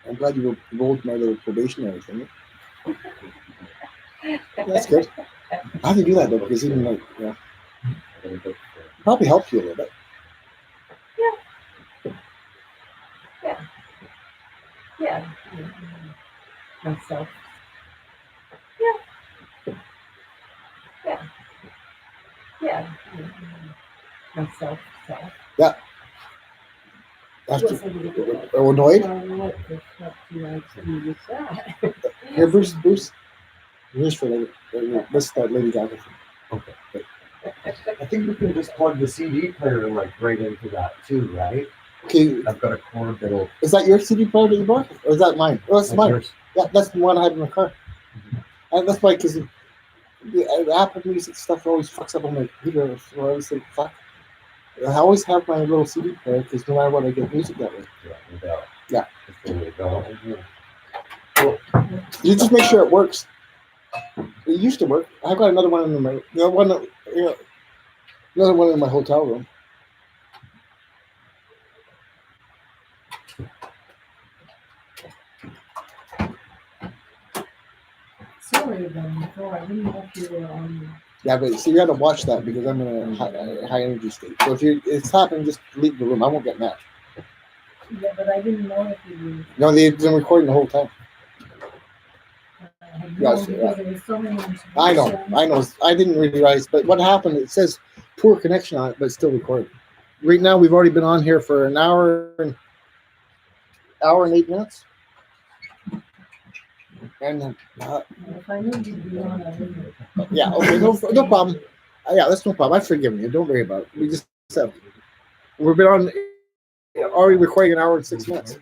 [SPEAKER 1] I'm glad you rolled my little probationary thing. That's good. I have to do that though because even like probably help you a little bit.
[SPEAKER 5] Yeah. Myself. Yeah. Myself.
[SPEAKER 1] After annoyed.
[SPEAKER 5] What the fuck do I do with that?
[SPEAKER 1] Here, Bruce. Here's for later. Let's start Lady Gaga.
[SPEAKER 2] Okay. I think we can just plug the CD player like right into that too, right?
[SPEAKER 1] Okay,
[SPEAKER 2] I've got a cord that'll.
[SPEAKER 1] is that your CD player that you bought, or is that mine? Oh, that's mine.
[SPEAKER 2] Yours.
[SPEAKER 1] Yeah, that's the one I have in my car. And that's why, because the Apple Music stuff always fucks up on my computer. So I always think, fuck. I always have my little CD player because no matter what, I get music that way.
[SPEAKER 2] Yeah, no doubt.
[SPEAKER 1] Yeah.
[SPEAKER 2] There you go.
[SPEAKER 1] You just make sure it works. It used to work. I've got another one in my another one in my hotel room.
[SPEAKER 5] Sorry about before. I didn't know if you were on.
[SPEAKER 1] Yeah, but see, you got to watch that because I'm in a high energy state. So if it's happening, just leave the room. I won't get mad.
[SPEAKER 5] Yeah, but I didn't know if you were.
[SPEAKER 1] No, they've been recording the whole time.
[SPEAKER 5] Because there was so many.
[SPEAKER 1] I know. I didn't realize, but what happened? It says poor connection on it, but it's still recording. Right now, we've already been on here for an hour and 8 minutes. And
[SPEAKER 5] If I knew you'd be on, I wouldn't.
[SPEAKER 1] yeah, okay, no problem. Yeah, that's no problem. I've forgiven you. Don't worry about it. We just said we've been on already recording an hour and 6 minutes.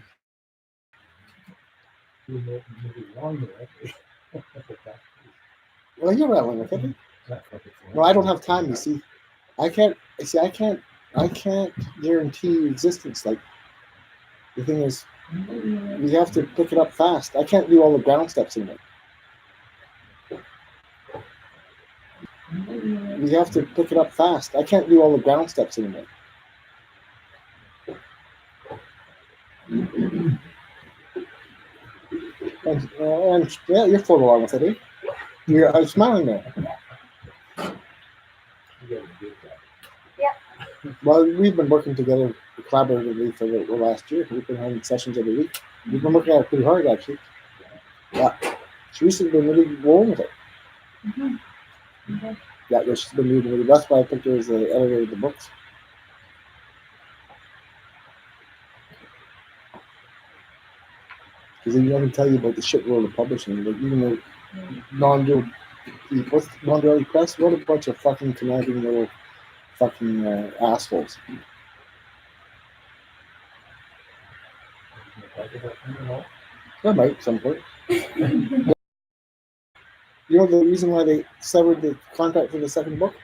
[SPEAKER 1] Well, you're right, okay? No, I don't have time. You see, I can't guarantee existence. Like the thing is, we have to pick it up fast. I can't do all the ground steps in it. We have to pick it up fast. I can't do all the ground steps in it. And yeah, you're following along with it, eh? I'm smiling there. Well, we've been working together collaboratively for the last year. We've been having sessions every week. We've been working at it pretty hard, actually. Yeah. She's been really rolling with it. Yeah, she's been really. That's why I picked her as the editor of the books. Because then let me tell you about the shit world of publishing. Like, even though Nondual, what's Nondual Press? What a bunch of fucking conniving little fucking assholes. I might at some point. You know the reason why they severed the contract for the second book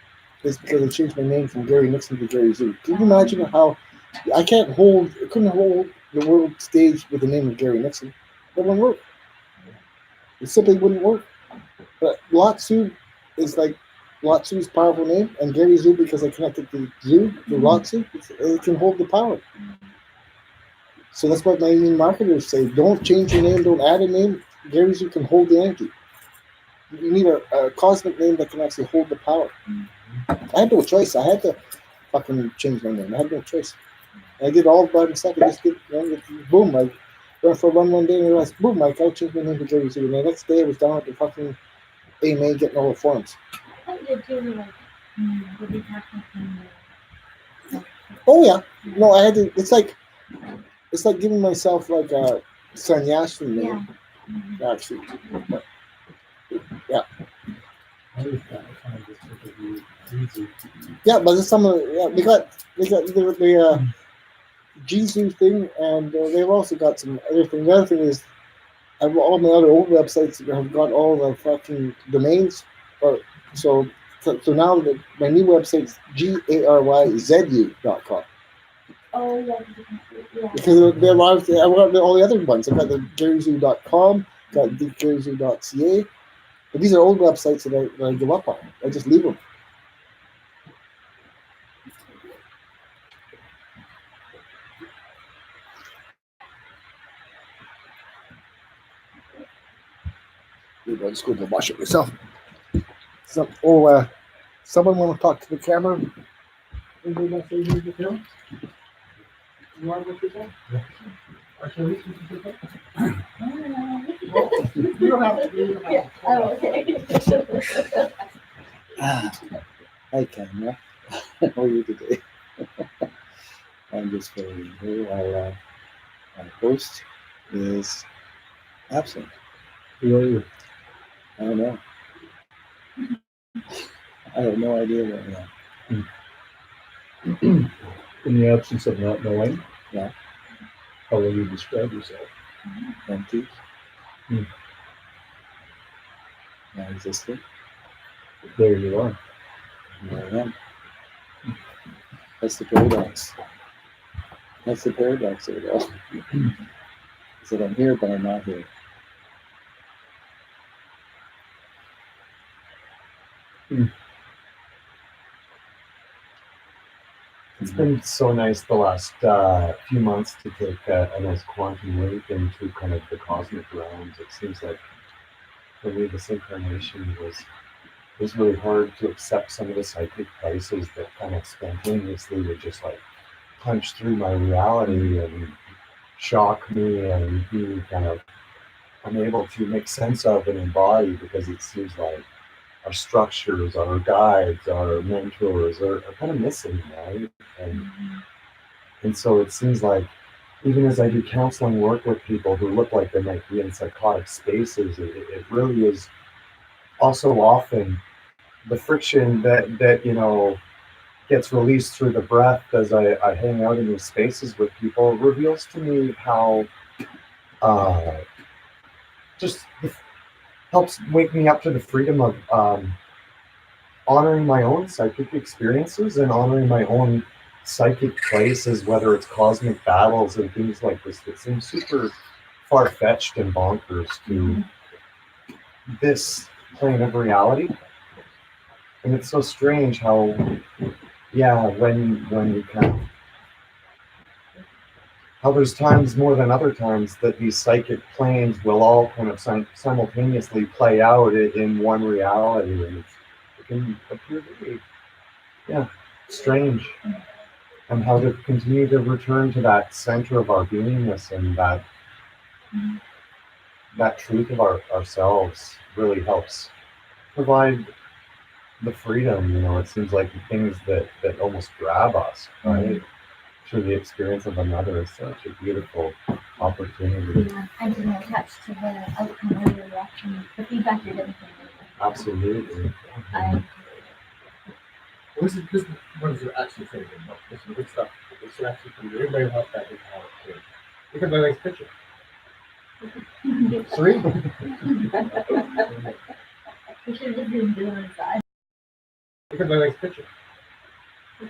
[SPEAKER 1] is because they changed my name from Gary Nixon to Gary Zoo. Can you imagine how I couldn't hold the world stage with the name of Gary Nixon? It wouldn't work. It simply wouldn't work. But Lot Zoo is like Lot Zoo's powerful name, and Gary Zoo, because I connected the Zoo to Lot Zoo, it can hold the power. So that's what my marketers say. Don't change your name, don't add a name. Gary Zoo can hold the energy. You need a cosmic name that can actually hold the power. I had no choice. I had to fucking change my name. I had no choice. I did all by myself. I just did, boom. I went for a run one day and realized, boom, Mike, I'll change my name to Gary Zoo. And the next day I was down at the fucking AMA getting all the forms. Oh, yeah. No, I had to, it's like, It's like giving myself like a sannyasini name, actually. But, yeah. Yeah, but some of they got the Jisoo thing, and they've also got some other things. The other thing is, all my other old websites have got all the fucking domains, or so now my new website's GARYZU.com.
[SPEAKER 5] Oh, yeah. Yeah.
[SPEAKER 1] Because there are a lot of, I've got all the other ones. I've got the GaryZoo.com, got the GaryZoo.ca. But these are old websites that I give up on. I just leave them. Maybe I'll just go to wash it myself. Someone want to talk to the camera?
[SPEAKER 6] Anybody want to say anything to the camera? You want to look at that? Yeah. Actually, you can do that. You don't have to. You don't have
[SPEAKER 5] Yeah.
[SPEAKER 6] to.
[SPEAKER 5] Oh, okay.
[SPEAKER 7] Hi, camera. How are you today? I'm just filling here while our host is absent.
[SPEAKER 3] Who are you?
[SPEAKER 7] I don't know. I have no idea where I am.
[SPEAKER 3] In the absence of not knowing?
[SPEAKER 7] Yeah.
[SPEAKER 3] How will you describe yourself?
[SPEAKER 7] Empty.
[SPEAKER 3] Hmm.
[SPEAKER 7] Non-existent.
[SPEAKER 3] There you are.
[SPEAKER 7] There I am. That's the paradox. That's the paradox of it all. Is that I'm here, but I'm not here.
[SPEAKER 2] It's been so nice the last few months to take a nice quantum leap into kind of the cosmic realms. It seems like for me this incarnation was really hard to accept some of the psychic places that kind of spontaneously would just like punch through my reality and shock me and be kind of unable to make sense of and embody, because it seems like our structures, our guides, our mentors are kind of missing, right? And so it seems like even as I do counseling work with people who look like they might be in psychotic spaces, it really is also often the friction that gets released through the breath as I hang out in these spaces with people reveals to me how just helps wake me up to the freedom of honoring my own psychic experiences and honoring my own psychic places, whether it's cosmic battles and things like this that seem super far-fetched and bonkers to this plane of reality. And it's so strange how, yeah, when you kind of, how there's times more than other times that these psychic planes will all kind of simultaneously play out in one reality, and it can appear very, yeah, strange. And how to continue to return to that center of our beingness and that truth of ourselves really helps provide the freedom. It seems like the things that almost grab us, right? Through the experience of another is such a beautiful opportunity.
[SPEAKER 5] Yeah, and to attach to the outcome or the reaction, the feedback you're getting from it.
[SPEAKER 2] Absolutely.
[SPEAKER 6] This is what does it actually say? This is good stuff. This should actually be everybody will have that in how it's good. Look at my next picture. 3.
[SPEAKER 5] We should just do it on the side.
[SPEAKER 6] Look at my next picture. 3.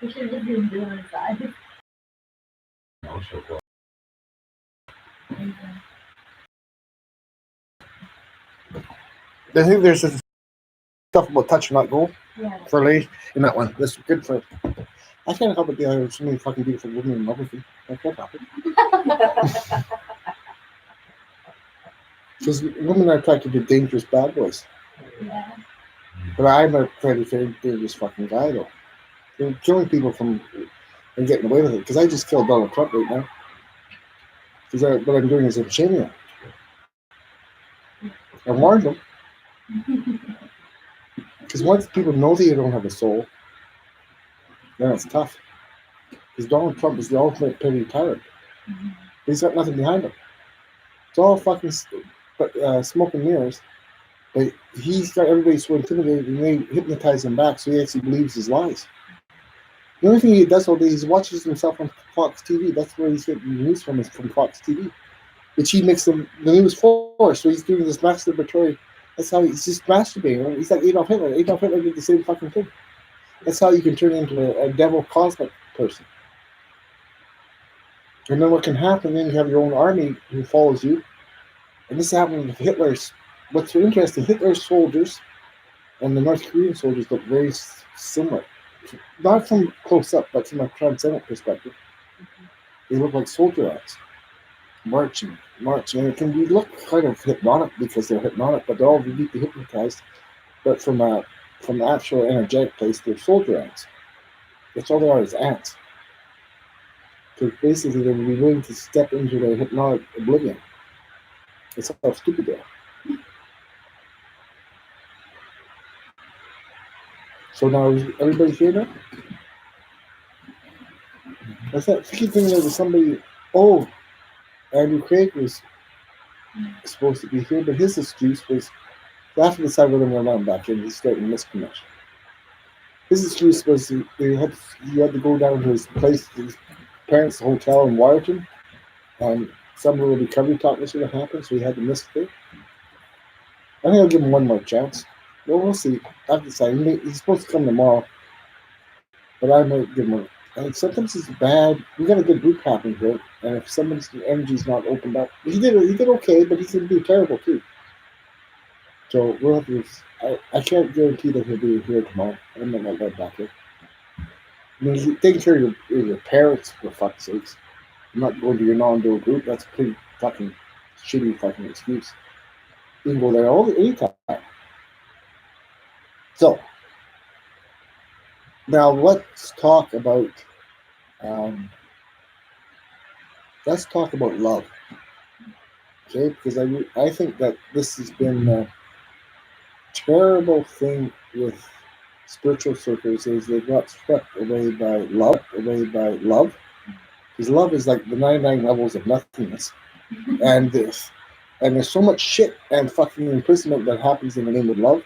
[SPEAKER 5] We should just do it on the side.
[SPEAKER 1] I think there's this stuff about touch not go
[SPEAKER 5] Yeah.
[SPEAKER 1] for ladies in that one. That's good for. I can't help it. There are so many fucking beautiful women in love with me. I can't help it. Because women are attracted to dangerous bad boys.
[SPEAKER 5] Yeah.
[SPEAKER 1] But I'm a pretty dangerous fucking guy, though. They're killing people from and getting away with it. Because I just killed Donald Trump right now. Because what I'm doing is I'm shaming him. I warned him. Because once people know that you don't have a soul, then it's tough. Because Donald Trump is the ultimate petty tyrant. He's got nothing behind him. It's all fucking smoke and mirrors. But he's got everybody so intimidated, and they hypnotize him back, so he actually believes his lies. The only thing he does all day is watches himself on Fox TV. That's where he's getting the news from, is from Fox TV, which he makes the news for. So he's doing this masturbatory. That's how he's just masturbating. He's like Adolf Hitler. Adolf Hitler did the same fucking thing. That's how you can turn into a devil cosmic person. And then what can happen, then you have your own army who follows you. And this happened with Hitler's. What's so interesting, Hitler's soldiers and the North Korean soldiers look very similar. Not from close up, but from a transcendent perspective. They look like soldier ants. Marching. And it can look kind of hypnotic because they're hypnotic, but they're all deeply hypnotized. But from the actual energetic place, they're soldier ants. That's all they are, is ants. Because basically they would be willing to step into their hypnotic oblivion. That's how stupid they are. So now is everybody here now? I thought thinking there was somebody. Oh, Andrew Craig was supposed to be here, but his excuse was after the side we're going to run back in. He's starting misconnection. His excuse was he had to go down to his place, his parents' hotel in Waterton, and some little recovery talk was going to happen, so he had to miss it. I think I'll give him one more chance. Well, we'll see. I've decided he's supposed to come tomorrow, but I might give him a. Sometimes it's bad. We got a good group happening here, and if someone's energy's not opened up, he did okay, but he's going to do terrible too. So we'll have to. I can't guarantee that he'll be here tomorrow. I might not let back here. I mean, he's taking care of your parents, for fuck's sakes. I'm not going to your non-dual group. That's a pretty fucking shitty fucking excuse. You can go there anytime. So now let's talk about love, okay? Because I think that this has been a terrible thing with spiritual circles, is they got swept away by love, because love is like the 99 levels of nothingness, and there's so much shit and fucking imprisonment that happens in the name of love.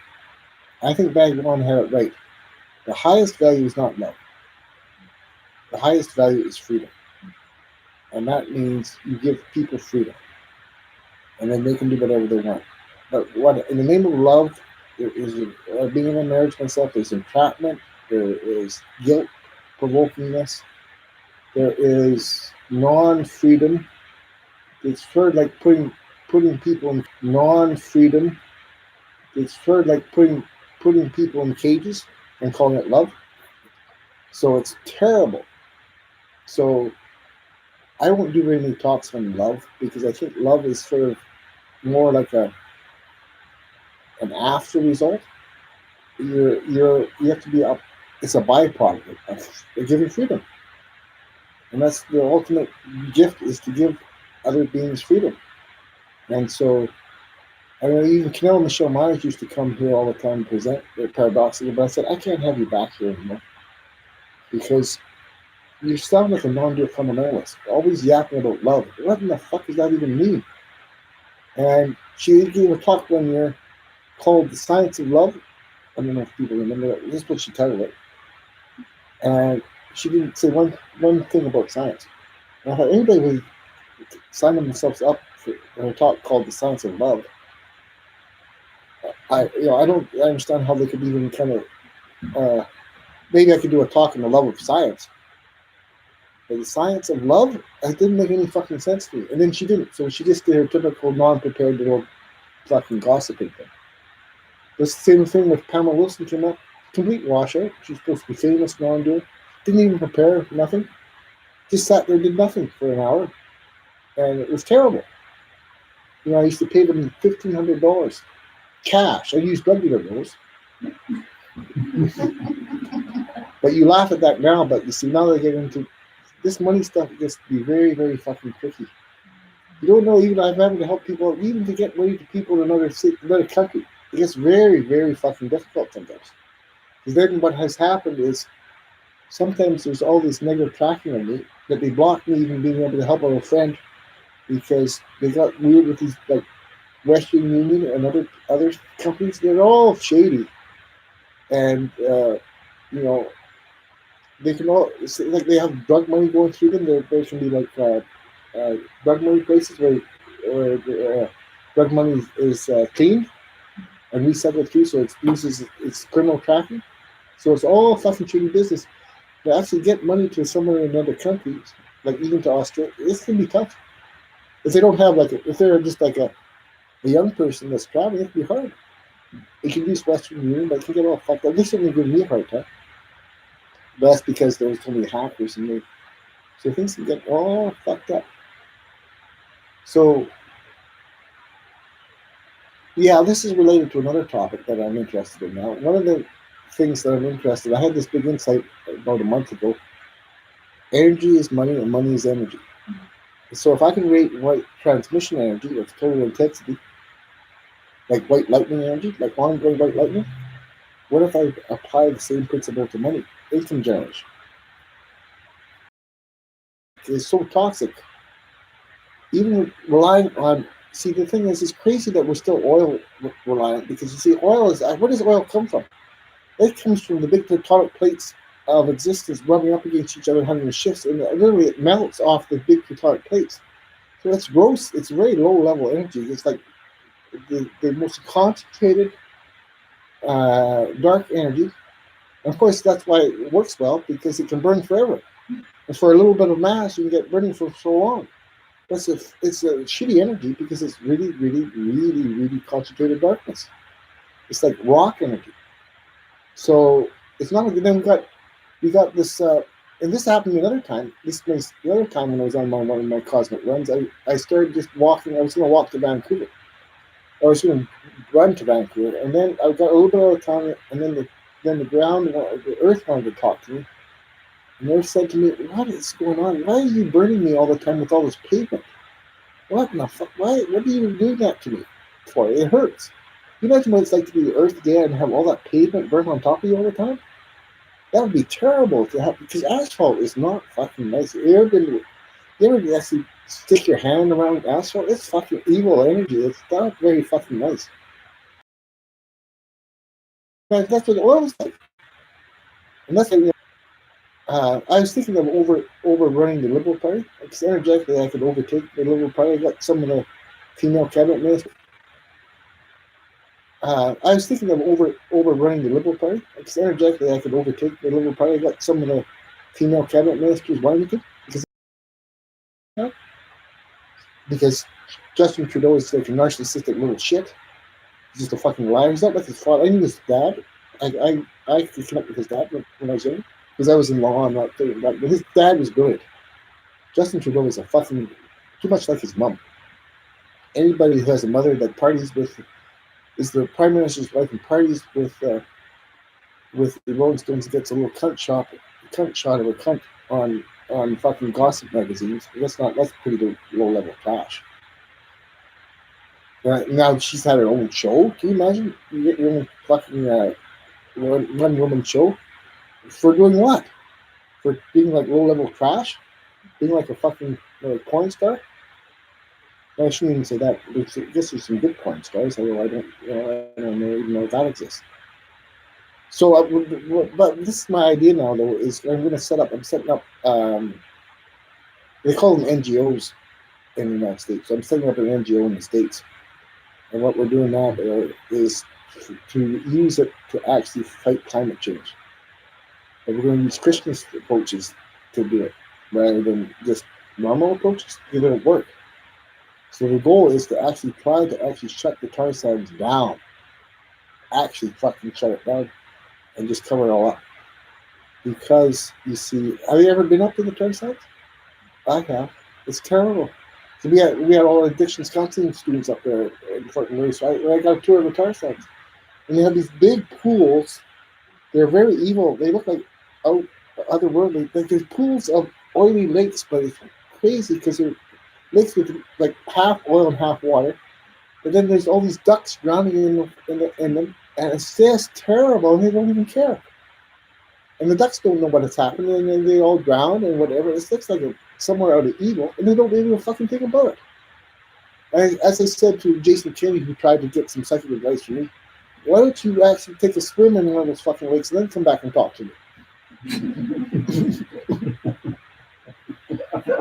[SPEAKER 1] I think Bhagavan had it right. The highest value is not love. The highest value is freedom. And that means you give people freedom. And then they can do whatever they want. But in the name of love, there is being in a marriage myself, there's entrapment, there is guilt provokingness, there is non-freedom. It's sort of like putting people in non-freedom. It's sort of like putting people in cages and calling it love. So it's terrible. So I won't do very many talks on love, because I think love is sort of more like an after result. You have to be up. It's a byproduct of giving freedom, and that's the ultimate gift, is to give other beings freedom. And so, I know even Canelo Michelle Myers used to come here all the time and present paradoxically, but I said, I can't have you back here anymore, because you sound like a non-dual fundamentalist, always yapping about love. What in the fuck does that even mean? And she gave a talk one year called The Science of Love. I don't know if people remember that. This is what she titled it. And she didn't say one thing about science. And I thought anybody would sign themselves up for a talk called The Science of Love. I understand how they could even kind of maybe I could do a talk on the love of science. But the science of love, it didn't make any fucking sense to me. And then she didn't. So she just did her typical non-prepared little fucking gossiping thing. The same thing with Pamela Wilson came up. Complete washout. She's supposed to be famous, non-dual. Didn't even prepare, nothing. Just sat there, did nothing for an hour. And it was terrible. You know, I used to pay them $1,500 cash. I used regular bills. But you laugh at that now, but you see, now they get into this money stuff, it gets to be very, very fucking tricky. You don't know, even I'm having to help people, even to get money to people in another country. It gets very, very fucking difficult sometimes. Because then what has happened is sometimes there's all this negative tracking of me that they block me even being able to help out a friend because they got weird with these like Western Union and other companies. They're all shady, and you know they can all like they have drug money going through them. There can be like drug money places where drug money is cleaned and recycled through, so it's criminal trafficking. So it's all fucking shady business. To actually get money to somewhere in another country, like even to Australia, it's gonna be tough. If they don't have like if they're just like a young person that's traveling, it can be hard. It can use Western Union, but it can get all fucked up. They certainly give me a hard time. But that's because there's so many hackers and they, so things can get all fucked up. So yeah, this is related to another topic that I'm interested in now. One of the things that I'm interested, I had this big insight about a month ago. Energy is money and money is energy. So if I can rate white transmission energy with total intensity, like white lightning energy, like ongoing white lightning, what if I apply the same principle to money, income generation? It's so toxic. Even relying on, see, the thing is, it's crazy that we're still oil reliant because you see, oil is, where does oil come from? It comes from the big tectonic plates of existence rubbing up against each other, having shifts, and literally it melts off the big tectonic plates. So it's gross, it's very low level energy. It's like the most concentrated dark energy. And of course, that's why it works well because it can burn forever. And for a little bit of mass, you can get burning for so long. It's a shitty energy because it's really, really, really, really concentrated darkness. It's like rock energy. So it's not like then we got this, and this happened another time. This was the other time when I was on one of my cosmic runs. I started just walking. I was going to walk to Vancouver. I was going to run to Vancouver, and then I got a little bit out of time, and then the ground, the earth wanted to talk to me. And they said to me, "What is going on? Why are you burning me all the time with all this pavement? What in the fuck? Why? What are you doing that to me for? It hurts. You imagine what it's like to be Earth Day and have all that pavement burn on top of you all the time? That would be terrible to have because asphalt is not fucking nice. You ever actually stick your hand around asphalt? It's fucking evil energy. It's not very fucking nice. But that's what oil is like. And that's like, I was thinking of overrunning the Liberal Party because energetically I could overtake the Liberal Party. I got some of the female cabinet ministers. I was thinking of overrunning the Liberal Party because energetically I could overtake the Liberal Party. I got some of the female cabinet ministers wanting to because Justin Trudeau is like a narcissistic little shit. He's just a fucking liar. He's not like his father. I knew his dad. I could connect with his dad when I was young because I was in law. I'm not saying that, but his dad was good. Justin Trudeau is a fucking too much like his mom. Anybody who has a mother that parties with is the prime minister's wife and parties with the Rolling Stones gets a little cunt shot of a cunt on fucking gossip magazines. That's pretty low level trash. Now she's had her own show. Can you imagine? You get your own fucking one woman show for doing what? For being like low level trash, being like a fucking porn star. No, I shouldn't even say that. I guess there's some good porn stars. Although I don't know even know if that exists. So, but this is my idea now. Though is I'm setting up. They call them NGOs in the United States. So I'm setting up an NGO in the States, and what we're doing now is to use it to actually fight climate change. And we're going to use Christian approaches to do it rather than just normal approaches. They don't work. So the goal is to actually try to shut the tar sands down. Actually fucking shut it down and just cover it all up. Because you see, have you ever been up to the tar sands? I have. It's terrible. So we had all addictions counseling students up there in Fort McMurray. So I got a tour of the tar sands. And they have these big pools. They're very evil. They look like otherworldly. Like there's pools of oily lakes, but it's crazy because they're lakes with like half oil and half water. But then there's all these ducks drowning in them, and it's just terrible, and they don't even care. And the ducks don't know what has happened, and then they all drown and whatever. It looks like somewhere out of evil, and they don't even a fucking thing about it. And as I said to Jason Kennedy, who tried to get some psychic advice from me, why don't you actually take a swim in one of those fucking lakes and then come back and talk to me?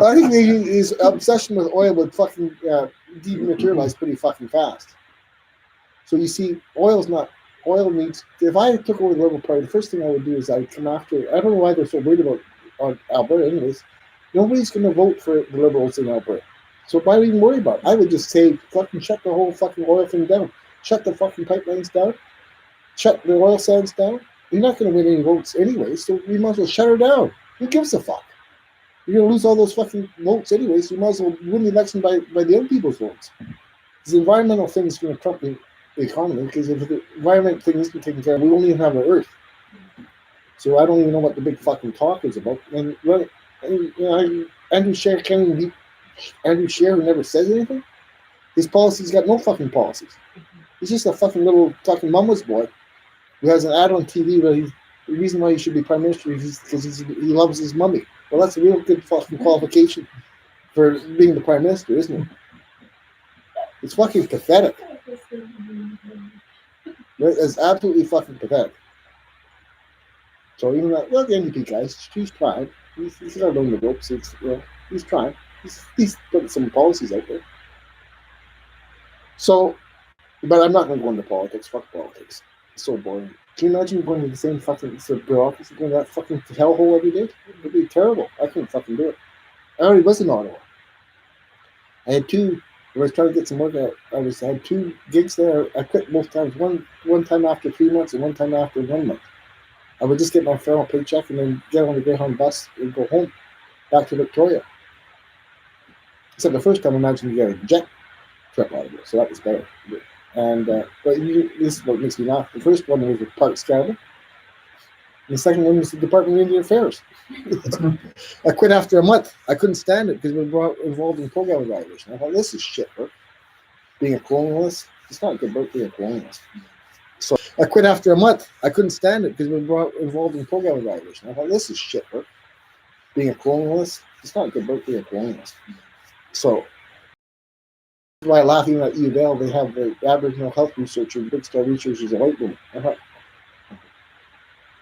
[SPEAKER 1] I think his obsession with oil would fucking dematerialize pretty fucking fast. So you see, oil needs, if I took over the Liberal Party, the first thing I would do is I would come after, I don't know why they're so worried about on Alberta anyways. Nobody's going to vote for the Liberals in Alberta. So why even worry about it? I would just say, fucking shut the whole fucking oil thing down. Shut the fucking pipelines down. Shut the oil sands down. You're not going to win any votes anyway, so you might as well shut her down. Who gives a fuck? You're going to lose all those fucking votes anyway, so you might as well win the election by the other people's votes. Because the environmental thing is going to trump the economy, because if the environment thing isn't taken care of, we won't even have an earth. So I don't even know what the big fucking talk is about. And you know, Andrew Scheer, who never says anything, his policies got no fucking policies. He's just a fucking little fucking mama's boy who has an ad on TV where the reason why he should be prime minister is because he loves his mummy. Well, that's a real good fucking qualification for being the prime minister, isn't it? It's fucking pathetic. It's absolutely fucking pathetic. So even that, well, the NDP guys, he's trying. He's got to learn the ropes. He's trying. He's putting some policies out there. So, but I'm not going to go into politics. Fuck politics. It's so boring. Can you imagine going to the same fucking bureaucracy, going to that fucking hellhole every day? It would be terrible. I couldn't fucking do it. I already was in Ottawa. I had two. I was trying to get some work out. I had 2 gigs there. I quit both times. One time after 3 months and one time after 1 month. I would just get my final paycheck and then get on the Greyhound bus and go home, back to Victoria. Except the first time, imagine you get a jet trip out of it, so that was better. And but this is what makes me laugh. The first one was with Parks Canada. And the second one was the Department of Indian Affairs. I quit after a month. I couldn't stand it because we were involved in program evaluation. I thought, this is shit work. Being a colonialist, it's not good work being a colonialist. So I quit after a month. I couldn't stand it because we were involved in program evaluation. I thought, this is shit work. Being a colonialist, it's not good work being a colonialist. So that's why laughing at UDL, they have the Aboriginal health researcher, Big Star Research is a white woman.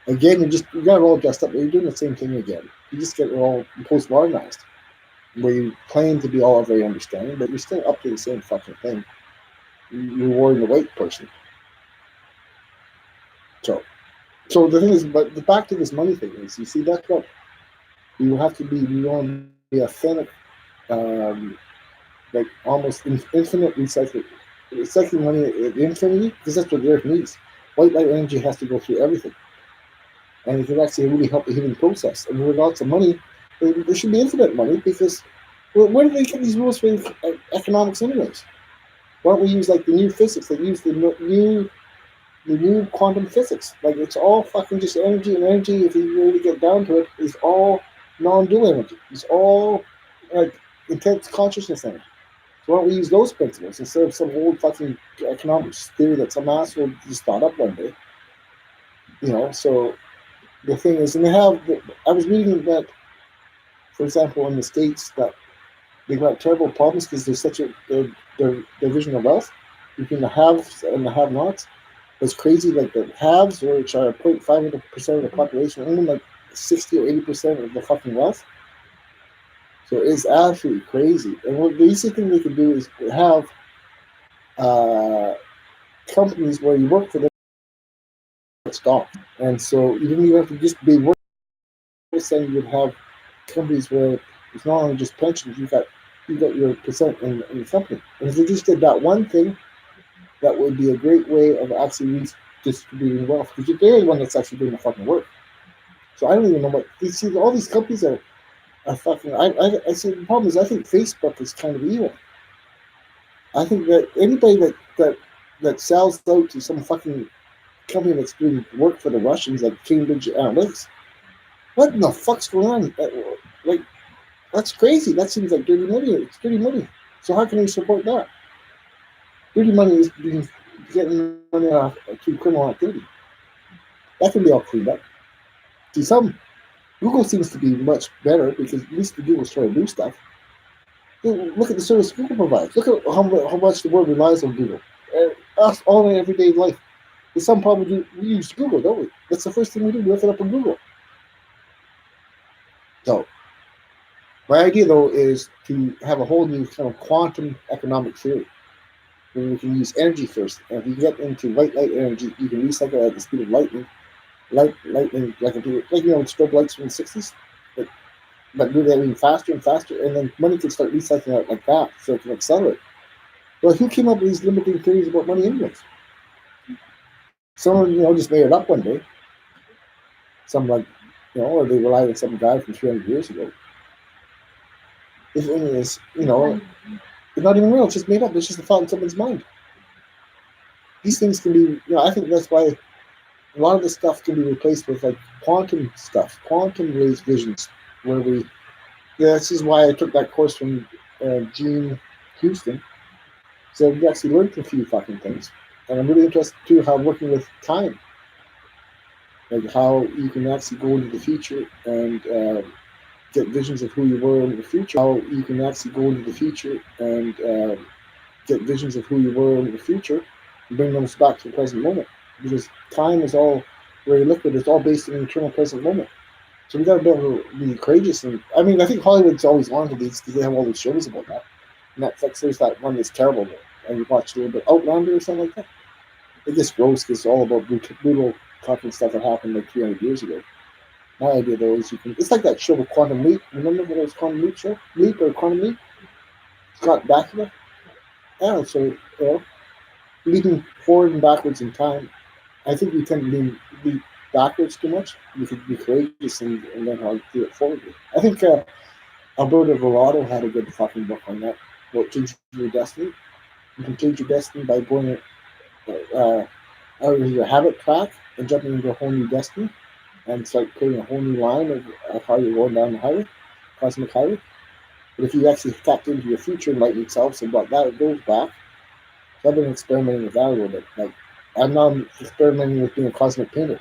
[SPEAKER 1] Again, you got it all dressed up, but you're doing the same thing again. You just get it all postmodernized, where you claim to be all very understanding, but you're still up to the same fucking thing. You're rewarding the white person. So the thing is, but back to this money thing is, you see, that's what you have to be. You want to be authentic, like almost infinite recycling money at infinity, because that's what the earth needs. White light energy has to go through everything. And it can actually really help the healing process. And with lots of money, there should be infinite money, because where do they get these rules for economics anyways? Why don't we use like the new physics? They use the new quantum physics. Like, it's all fucking just energy, and energy, if you really get down to it, is all non-dual energy. It's all like intense consciousness energy. So why don't we use those principles instead of some old fucking economics theory that some asshole just thought up one day? You know, so the thing is, and I was reading that, for example, in the States, that they got terrible problems because there's such their division of wealth between the haves and the have-nots. It's crazy. Like, the haves, which are 0.5% of the population, own like 60 or 80% of the fucking wealth. So it's absolutely crazy. And what the easy thing they could do is have companies where you work for them stock, and so you didn't even have to just be working. Saying you would have companies where it's not only just pensions. You got your percent in the company. And if they just did that one thing, that would be a great way of actually redistributing wealth, because you're the only one that's actually doing the fucking work. So I don't even know what you see. All these companies are fucking. I see the problem is, I think Facebook is kind of evil. I think that anybody that sells out to some fucking company that's doing work for the Russians, like Cambridge Analytics, what in the fuck's going on? Like, that's crazy. That seems like dirty money. It's dirty money. So how can we support that? Dirty money is getting money off through criminal activity. That can be all cleaned up. See, Google seems to be much better because at least the Google's trying to do stuff. Look at the service Google provides. Look at how much the world relies on Google. Us all in everyday life. There's some problem we use Google, don't we? That's the first thing we do. We look it up on Google. So, my idea though is to have a whole new kind of quantum economic theory. Where we can use energy first. And if you get into white light energy, you can recycle at the speed of lightning. Lightning, like strobe lights from the 60s. But do that even faster and faster, and then money can start recycling out like that, so it can accelerate. Well, who came up with these limiting theories about money anyways? Someone, just made it up one day. Some or they relied on some guy from 300 years ago. This thing is, it's not even real. It's just made up. It's just a thought in someone's mind. These things can be, I think that's why a lot of this stuff can be replaced with quantum stuff, quantum-raised visions, where this is why I took that course from Gene Houston. So we actually learned a few fucking things. And I'm really interested too how working with time. Like how you can actually go into the future and get visions of who you were in the future. How you can actually go into the future and get visions of who you were in the future and bring them back to the present moment. Because time is all very liquid. It's all based on an eternal present moment. So we got to be able to be courageous. And I mean, I think Hollywood's always wanted these because they have all these shows about that. Netflix, there's that one that's terrible. And you watched a little bit Outlander or something like that. It gets gross because it's all about brutal fucking stuff that happened 300 years ago. My idea though is it's like that show with Quantum Leap. Remember when it was Quantum Leap show? Leap or Quantum Leap? Scott Bakula? Yeah, so, leaping forward and backwards in time. I think we tend to leap backwards too much. We could be courageous and learn how to do it forwardly. I think Alberto Villado had a good fucking book on that, about changing your destiny. You can change your destiny by going out of your habit track and jumping into a whole new destiny and start creating a whole new line of how you're going down the highway, cosmic highway. But if you actually tapped into your future enlightened self and brought that goes back, so I've been experimenting with that a little bit. I'm now experimenting with being a cosmic painter.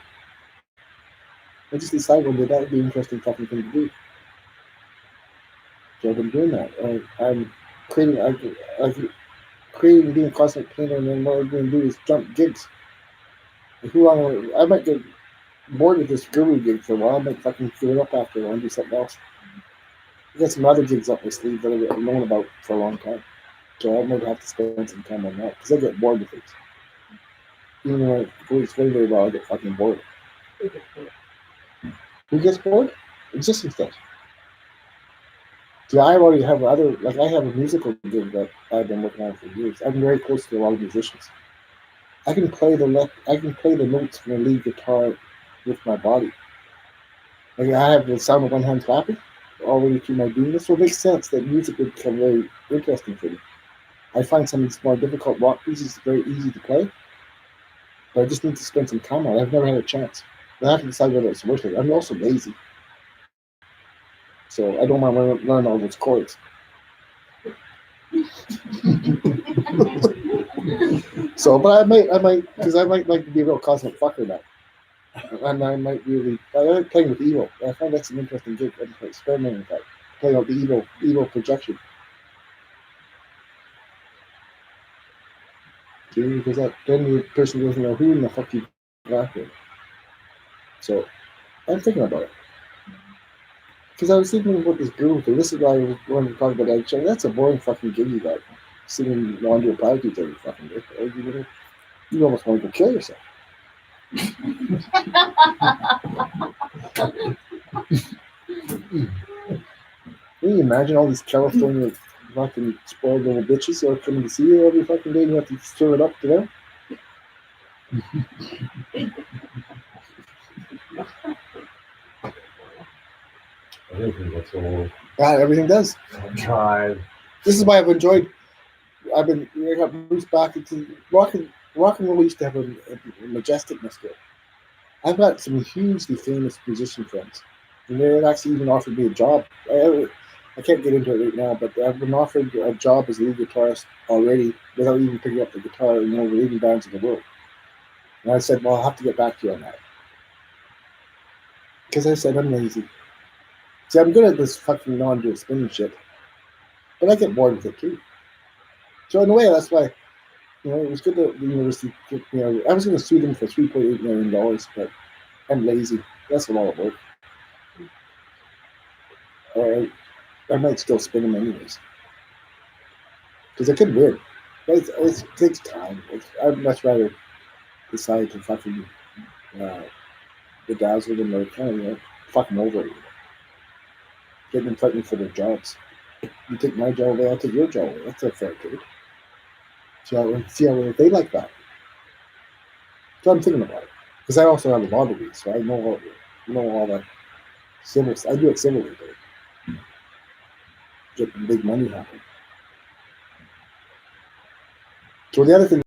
[SPEAKER 1] I just decided one day that would be an interesting fucking thing to do. So I've been doing that. I'm creating being a cosmic painter, and then what I'm going to do is jump gigs. I might get bored with this guru gig for a while. I might fucking give it up after a while and do something else. I got some other gigs up my sleeve that I've known about for a long time. So I might have to spend some time on that because I get bored with it. Even though it goes very, very well, I get fucking bored. Who gets bored? Existence does. See, I already have I have a musical gig that I've been working on for years. I'm very close to a lot of musicians. I can play the notes from the lead guitar with my body. I have the sound of one hand clapping all the way through my beingness, so it makes sense that music would become very interesting for me. I find some of these more difficult rock pieces very easy to play, but I just need to spend some time on it. I've never had a chance. I have to decide whether it's worth it. I'm also lazy, so I don't want to learn all those chords. So, but I might, because I might like to be a real cosmic fucker now. And I might really, I like playing with evil. I find that's an interesting gig. I'm experimenting with that. Playing out the evil projection. See, because then the person doesn't know who in the fuck you got there. So, I'm thinking about it. Because I was thinking about this guru thing. This is why I wanted to talk about that. That's a boring fucking gig you got. Singing Nondual platitudes every fucking day. You almost want to go kill yourself. Can you imagine all these California fucking spoiled little bitches who are coming to see you every fucking day and you have to stir it up to them?
[SPEAKER 2] Everything gets old.
[SPEAKER 1] God, everything does.
[SPEAKER 2] Drive.
[SPEAKER 1] This is why I got Bruce back into rock and roll used to have a majesticness to it. I've got some hugely famous musician friends, and they've actually even offered me a job. I can't get into it right now, but I've been offered a job as a lead guitarist already without even picking up the guitar in one of the leading bands in the world. And I said, well, I'll have to get back to you on that. Because I said I'm lazy. See, I'm good at this fucking non-dual spinning shit, but I get bored with it too. So in a way, that's why it was good that the university. I was going to sue them for $3.8 million, but I'm lazy. That's a lot of work. I might still spin them anyways because I could win. But it takes time. I'd much rather decide to fucking bedazzle them or kind of fuck them over. Get them fighting for their jobs. You take my job away, I'll take your job away. That's a fair trade. See how they like that. So I'm thinking about it because I also have a law degree, so I know all the civil. I do it civilly, but get the big money happen. So the other thing,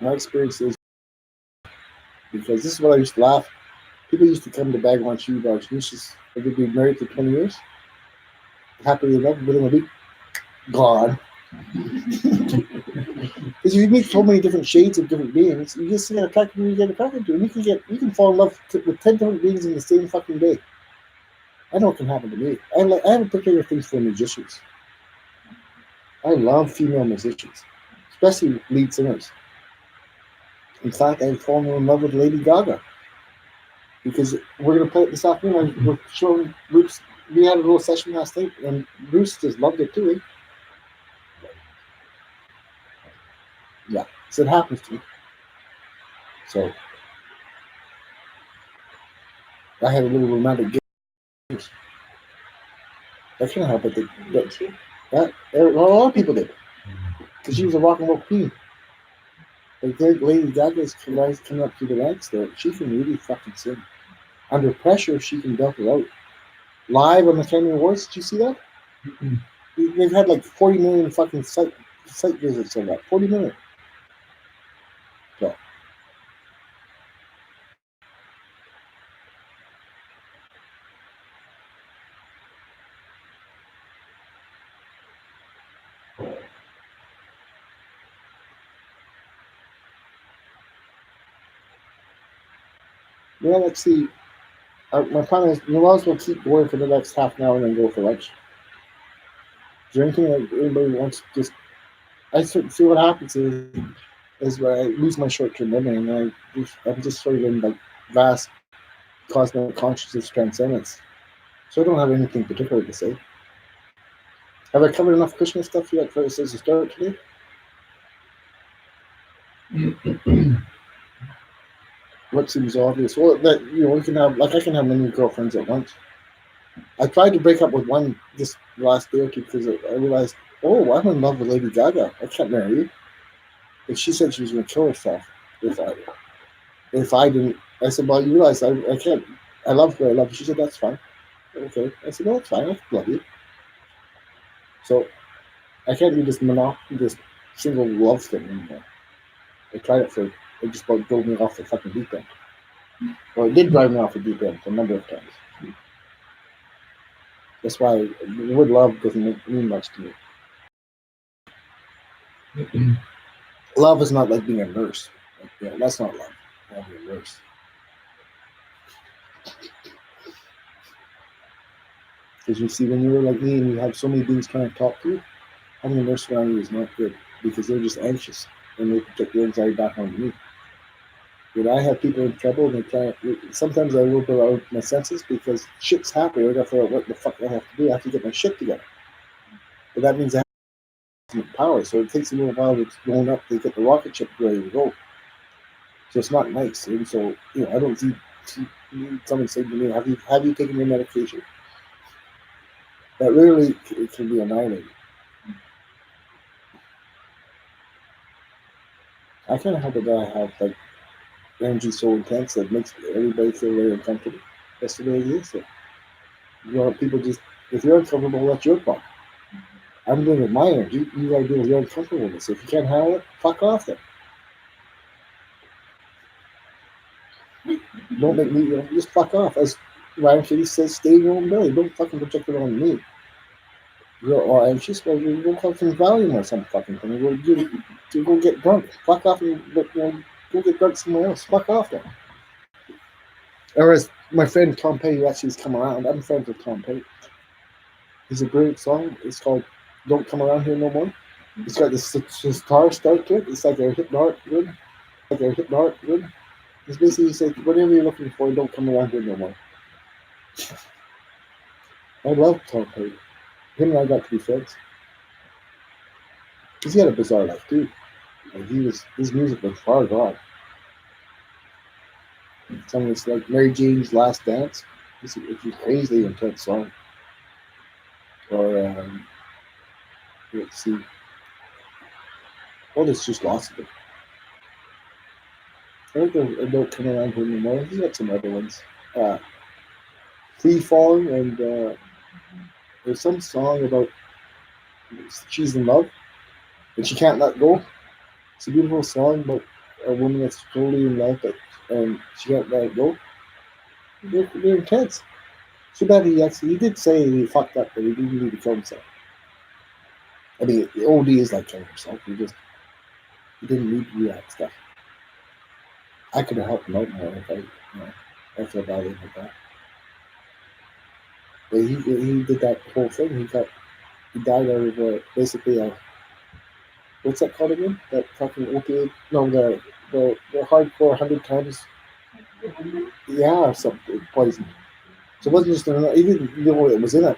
[SPEAKER 1] my experience is because this is what I used to laugh. People used to come to Bhagwan Shiva bars. They'd be married for 20 years, happily enough, within a week, gone. Because you meet so many different shades of different beings, you just get attracted to you get attracted to, and you can fall in love with 10 different beings in the same fucking day. I know it can happen to me. I have a particular thing for musicians. I love female musicians, especially lead singers. In fact, I've fallen in love with Lady Gaga because we're gonna play it this afternoon. We're showing Bruce. We had a little session last night, and Bruce just loved it too. Yeah, so it happens to me. So I had a little romantic gift. I can't help it. That a lot of people did because she was a rock and roll queen. Like Lady Gaga's coming up through the ranks there. She can really fucking sing. Under pressure, she can belt it out. Live on the Academy Awards, did you see that? They've had like 40 million fucking site visits on that. 40 million. So. Let's see. My plan is we might as well keep going for the next half an hour and then go for lunch. Is there anything that anybody wants to just see what happens is where I lose my short-term memory and I'm just sort of in like vast cosmic consciousness transcendence. So I don't have anything particular to say. Have I covered enough Krishna stuff yet for us as a start today? What seems obvious? Well, that we can have I can have many girlfriends at once. I tried to break up with one this last day or two because I realized, oh, I'm in love with Lady Gaga. I can't marry you. And she said she was going to kill herself if I didn't. I said, well, you realize I can't. I love her. I love her. She said, that's fine. Okay. I said, no, it's fine. I love you. So I can't do this single love thing anymore. I tried it for. It just about drove me off the fucking deep end. Well, it did drive me off the deep end a number of times. That's why the word love doesn't mean much to me. Love is not like being a nurse. That's not love. Being a nurse. Because you see, when you're like me and you have so many beings trying to talk to you, having a nurse around you is not good because they're just anxious and they project their anxiety back onto me. When I have people in trouble, sometimes I will go out my senses because shit's happening. I got to figure out what the fuck I have to do. I have to get my shit together. But that means I have power, so it takes a little while to going up to get the rocket ship ready to go. So it's not nice. And so, I don't see someone saying to me, have you taken your medication? That really it can be annihilating. I can't help it that I have like energy so intense that makes everybody feel very uncomfortable. That's the way it is. So, people just, if you're uncomfortable, that's your problem. I'm doing it with my energy. You gotta deal with your uncomfortableness. If you can't handle it, fuck off then. Don't make me, just fuck off. As Ryan Shitty says, stay in your own belly. Don't fucking project it on me. You're all anxious. Well, you go have some Valium or some fucking thing. You go get drunk. Fuck off and go get drunk somewhere else. Fuck off then. Or as my friend Tom Petty, who actually has come around. I'm friends with Tom Petty. It's a great song. It's called "Don't Come Around Here No More." It's got this guitar start to it. It's like a hypnotic rhythm. It's basically said, whatever you're looking for, don't come around here no more. I love Tom Petty. Him and I got to be friends. Because he had a bizarre life too. Like his music was far gone. Some of it's like Mary Jane's Last Dance. It's a crazy intense song. Or let's see. Oh, there's just lots of them. I don't come around here anymore. He's got some other ones. Free Falling, and there's some song about she's in love and she can't let go. It's a beautiful song about a woman that's totally in love and she can't let it go. They're intense. Too bad he did say he fucked up, but he didn't need to kill himself. I mean, the OD is like killing himself. He didn't need to do that stuff. I could have helped him out more if I feel bad about that. But he did that whole thing. He died out of basically a what's that called again? That fucking opioid? No, the hardcore 100 times. Yeah, or something poison. So it wasn't just he didn't know what was in it.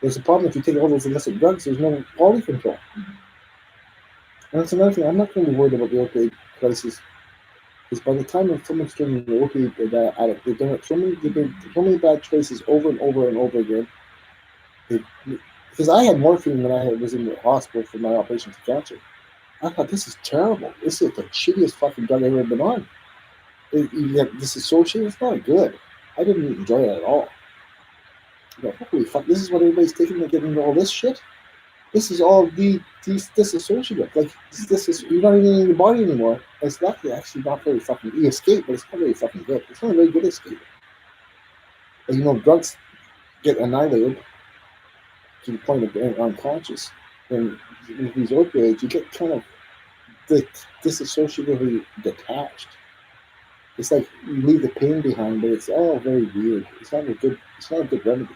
[SPEAKER 1] There's a problem if you take all those illicit drugs. There's no quality control. And that's another thing. I'm not going to be worried about the opioid crisis. Because by the time someone's turning an opioid addict, they've done it so many bad choices over and over and over again. Because I had morphine when I was in the hospital for my operation for cancer. I thought, this is terrible. This is the shittiest fucking drug I've ever been on. You get disassociated. It's not good. I didn't enjoy it at all. Holy fuck, this is what everybody's taking to get into all this shit? This is all these disassociative. Like, you're not even in your body anymore. It's actually not very fucking, you escape, but it's not very fucking good. It's not a very good escape. But, drugs get annihilated to the point of being unconscious. And with these opioids, you get kind of disassociatively detached. It's like you leave the pain behind, but it's all very weird. It's not a good remedy.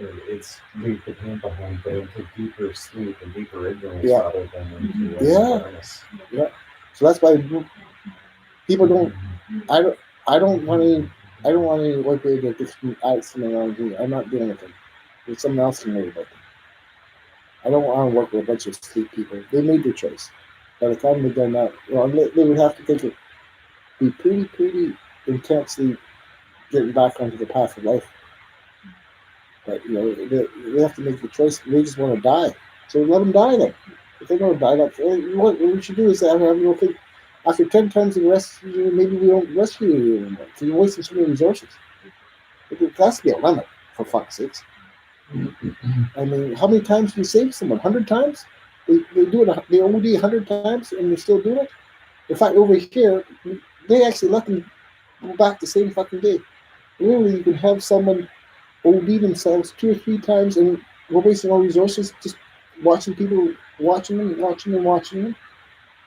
[SPEAKER 2] It's leave the pain behind, but into deeper sleep and deeper ignorance
[SPEAKER 1] Yeah.
[SPEAKER 2] rather than into awareness.
[SPEAKER 1] Yeah. So that's why people don't. I don't want any opioid addiction addicts coming around here. I'm not doing anything. There's someone else can worry about them. I don't want to work with a bunch of sleep people. They made their choice. By the time they've done that, they would have to be pretty intensely getting back onto the path of life. But they have to make the choice. They just want to die, so let them die then. If they don't die, what we should do is have them okay. After 10 times the rest, maybe we don't rescue you anymore. So you're wasting so many resources. There has to be a limit, for fuck's sakes. I mean, how many times do you save someone? 100 times? They do it. They OD 100 times, and they're still doing it. In fact, over here, they actually let them go back the same fucking day. Literally, you can have someone OD themselves 2 or 3 times, and we're wasting our resources just watching people, watching them.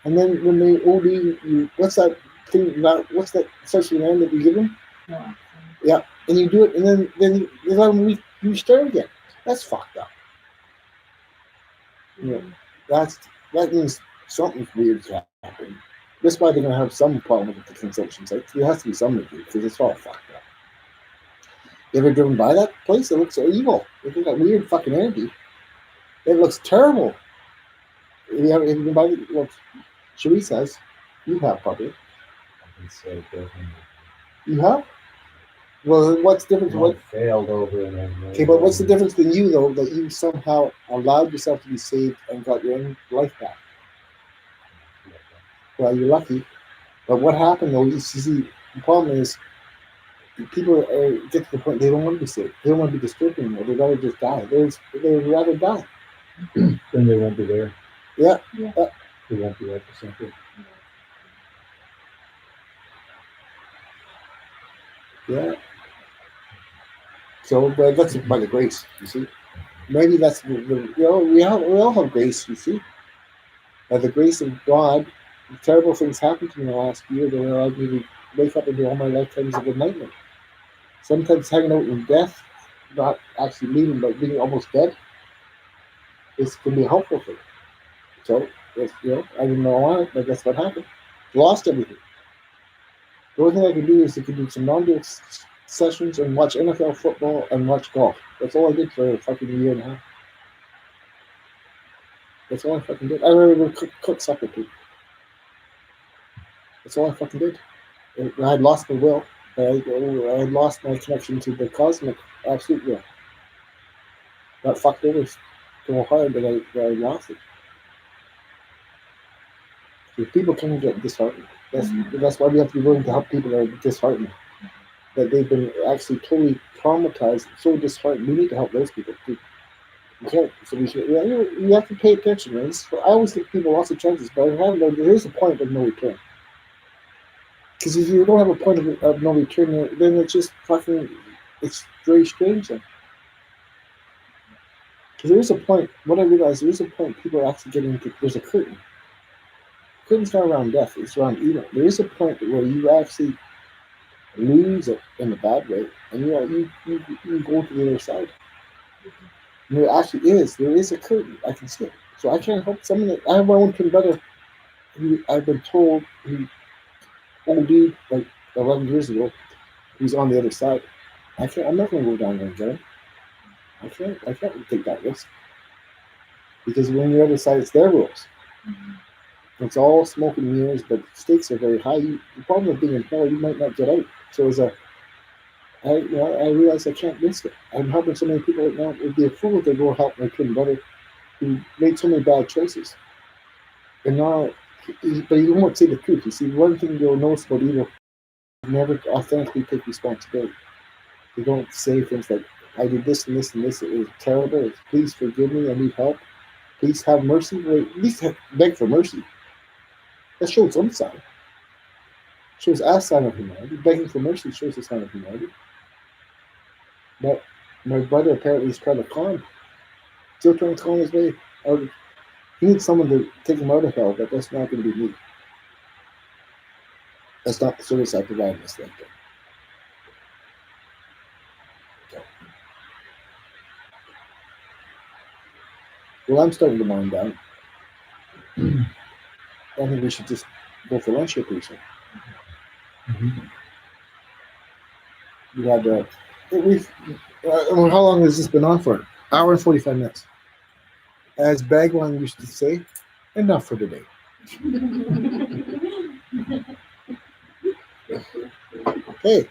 [SPEAKER 1] And then when they OD, what's that thing? What's that social land that you give them?
[SPEAKER 4] No.
[SPEAKER 1] Yeah, and you do it, and then you let them restart again. That's fucked up. That means something weird is happening. That's why they're gonna have some problem with the consumption site. There has to be some because it's all fucked up. You ever driven by that place? It looks so evil. It's got weird fucking energy. It looks terrible. You ever been by it? Well, Cherise says you have probably.
[SPEAKER 2] I can say definitely.
[SPEAKER 1] You have? Well, what's the difference?
[SPEAKER 2] What failed over and over.
[SPEAKER 1] Okay, but what's the difference in you though that you somehow allowed yourself to be saved and got your own life back? Well, you're lucky. But what happened though? You see, the problem is people get to the point they don't want to be saved. They don't want to be disturbed anymore. They'd rather just die. They'd rather die.
[SPEAKER 3] Then they won't be there.
[SPEAKER 1] Yeah.
[SPEAKER 3] They won't be there for something.
[SPEAKER 1] Yeah. So, but that's by the grace, you see. maybe that's we all have grace, you see. By the grace of God, terrible things happened to me in the last year that allowed me to wake up into all my lifetimes of enlightenment. Sometimes hanging out in death, not actually leaving, but being almost dead, this can be a helpful thing. So, I didn't know why, but that's what happened. Lost everything. The only thing I could do is I could do some non-dual sessions and watch NFL football and watch golf. That's all I did for a fucking year and a half. That's all I fucking did. I remember cook supper too. That's all I fucking did. I had lost my will. I had lost my connection to the cosmic absolute will. Got fucked over so hard that I lost it. So people can get disheartened. That's why we have to be willing to help people that are disheartened. That they've been actually totally traumatized, so disheartened. We need to help those people too. You have to pay attention. Right? I always give people lots of chances, but there is a point of no return. Because if you don't have a point of no return, then it's just fucking, it's very strange then. Because there is a point, what I realized, there is a point people are actually getting into, there's a curtain. The curtain's not around death, it's around evil. There is a point where you actually lose it in a bad way, and you go to the other side. And there actually is a curtain, I can see it. So I can't help someone that, I have my own twin brother, who I've been told, he OD'd like 11 years ago, he's on the other side. I'm not going to go down there and get him. I can't take that risk. Because when you're on the other side, it's their rules. Mm-hmm. It's all smoke and mirrors, but the stakes are very high. The problem with being in hell, you might not get out. So I realize I can't risk it. I'm helping so many people right now. It would be a fool to go help my twin brother who made so many bad choices. And now, but you won't say the truth. You see, one thing you'll notice about evil, never authentically take responsibility. They don't say things like, I did this and this and this, it was terrible, please forgive me, I need help, please have mercy. Wait, at least beg for mercy. That shows some sign. Shows a sign of humanity. Begging for mercy shows a sign of humanity. But my brother apparently is trying to con. Still trying to con his way out. He needs someone to take him out of hell, but that's not going to be me. That's not the service I provide in this lifetime. Well, I'm starting to wind down. I think we should just go for lunch here pretty soon. Mm-hmm. We had how long has this been on for? Hour and 45 minutes. As Bagwan used to say, enough for today. Hey.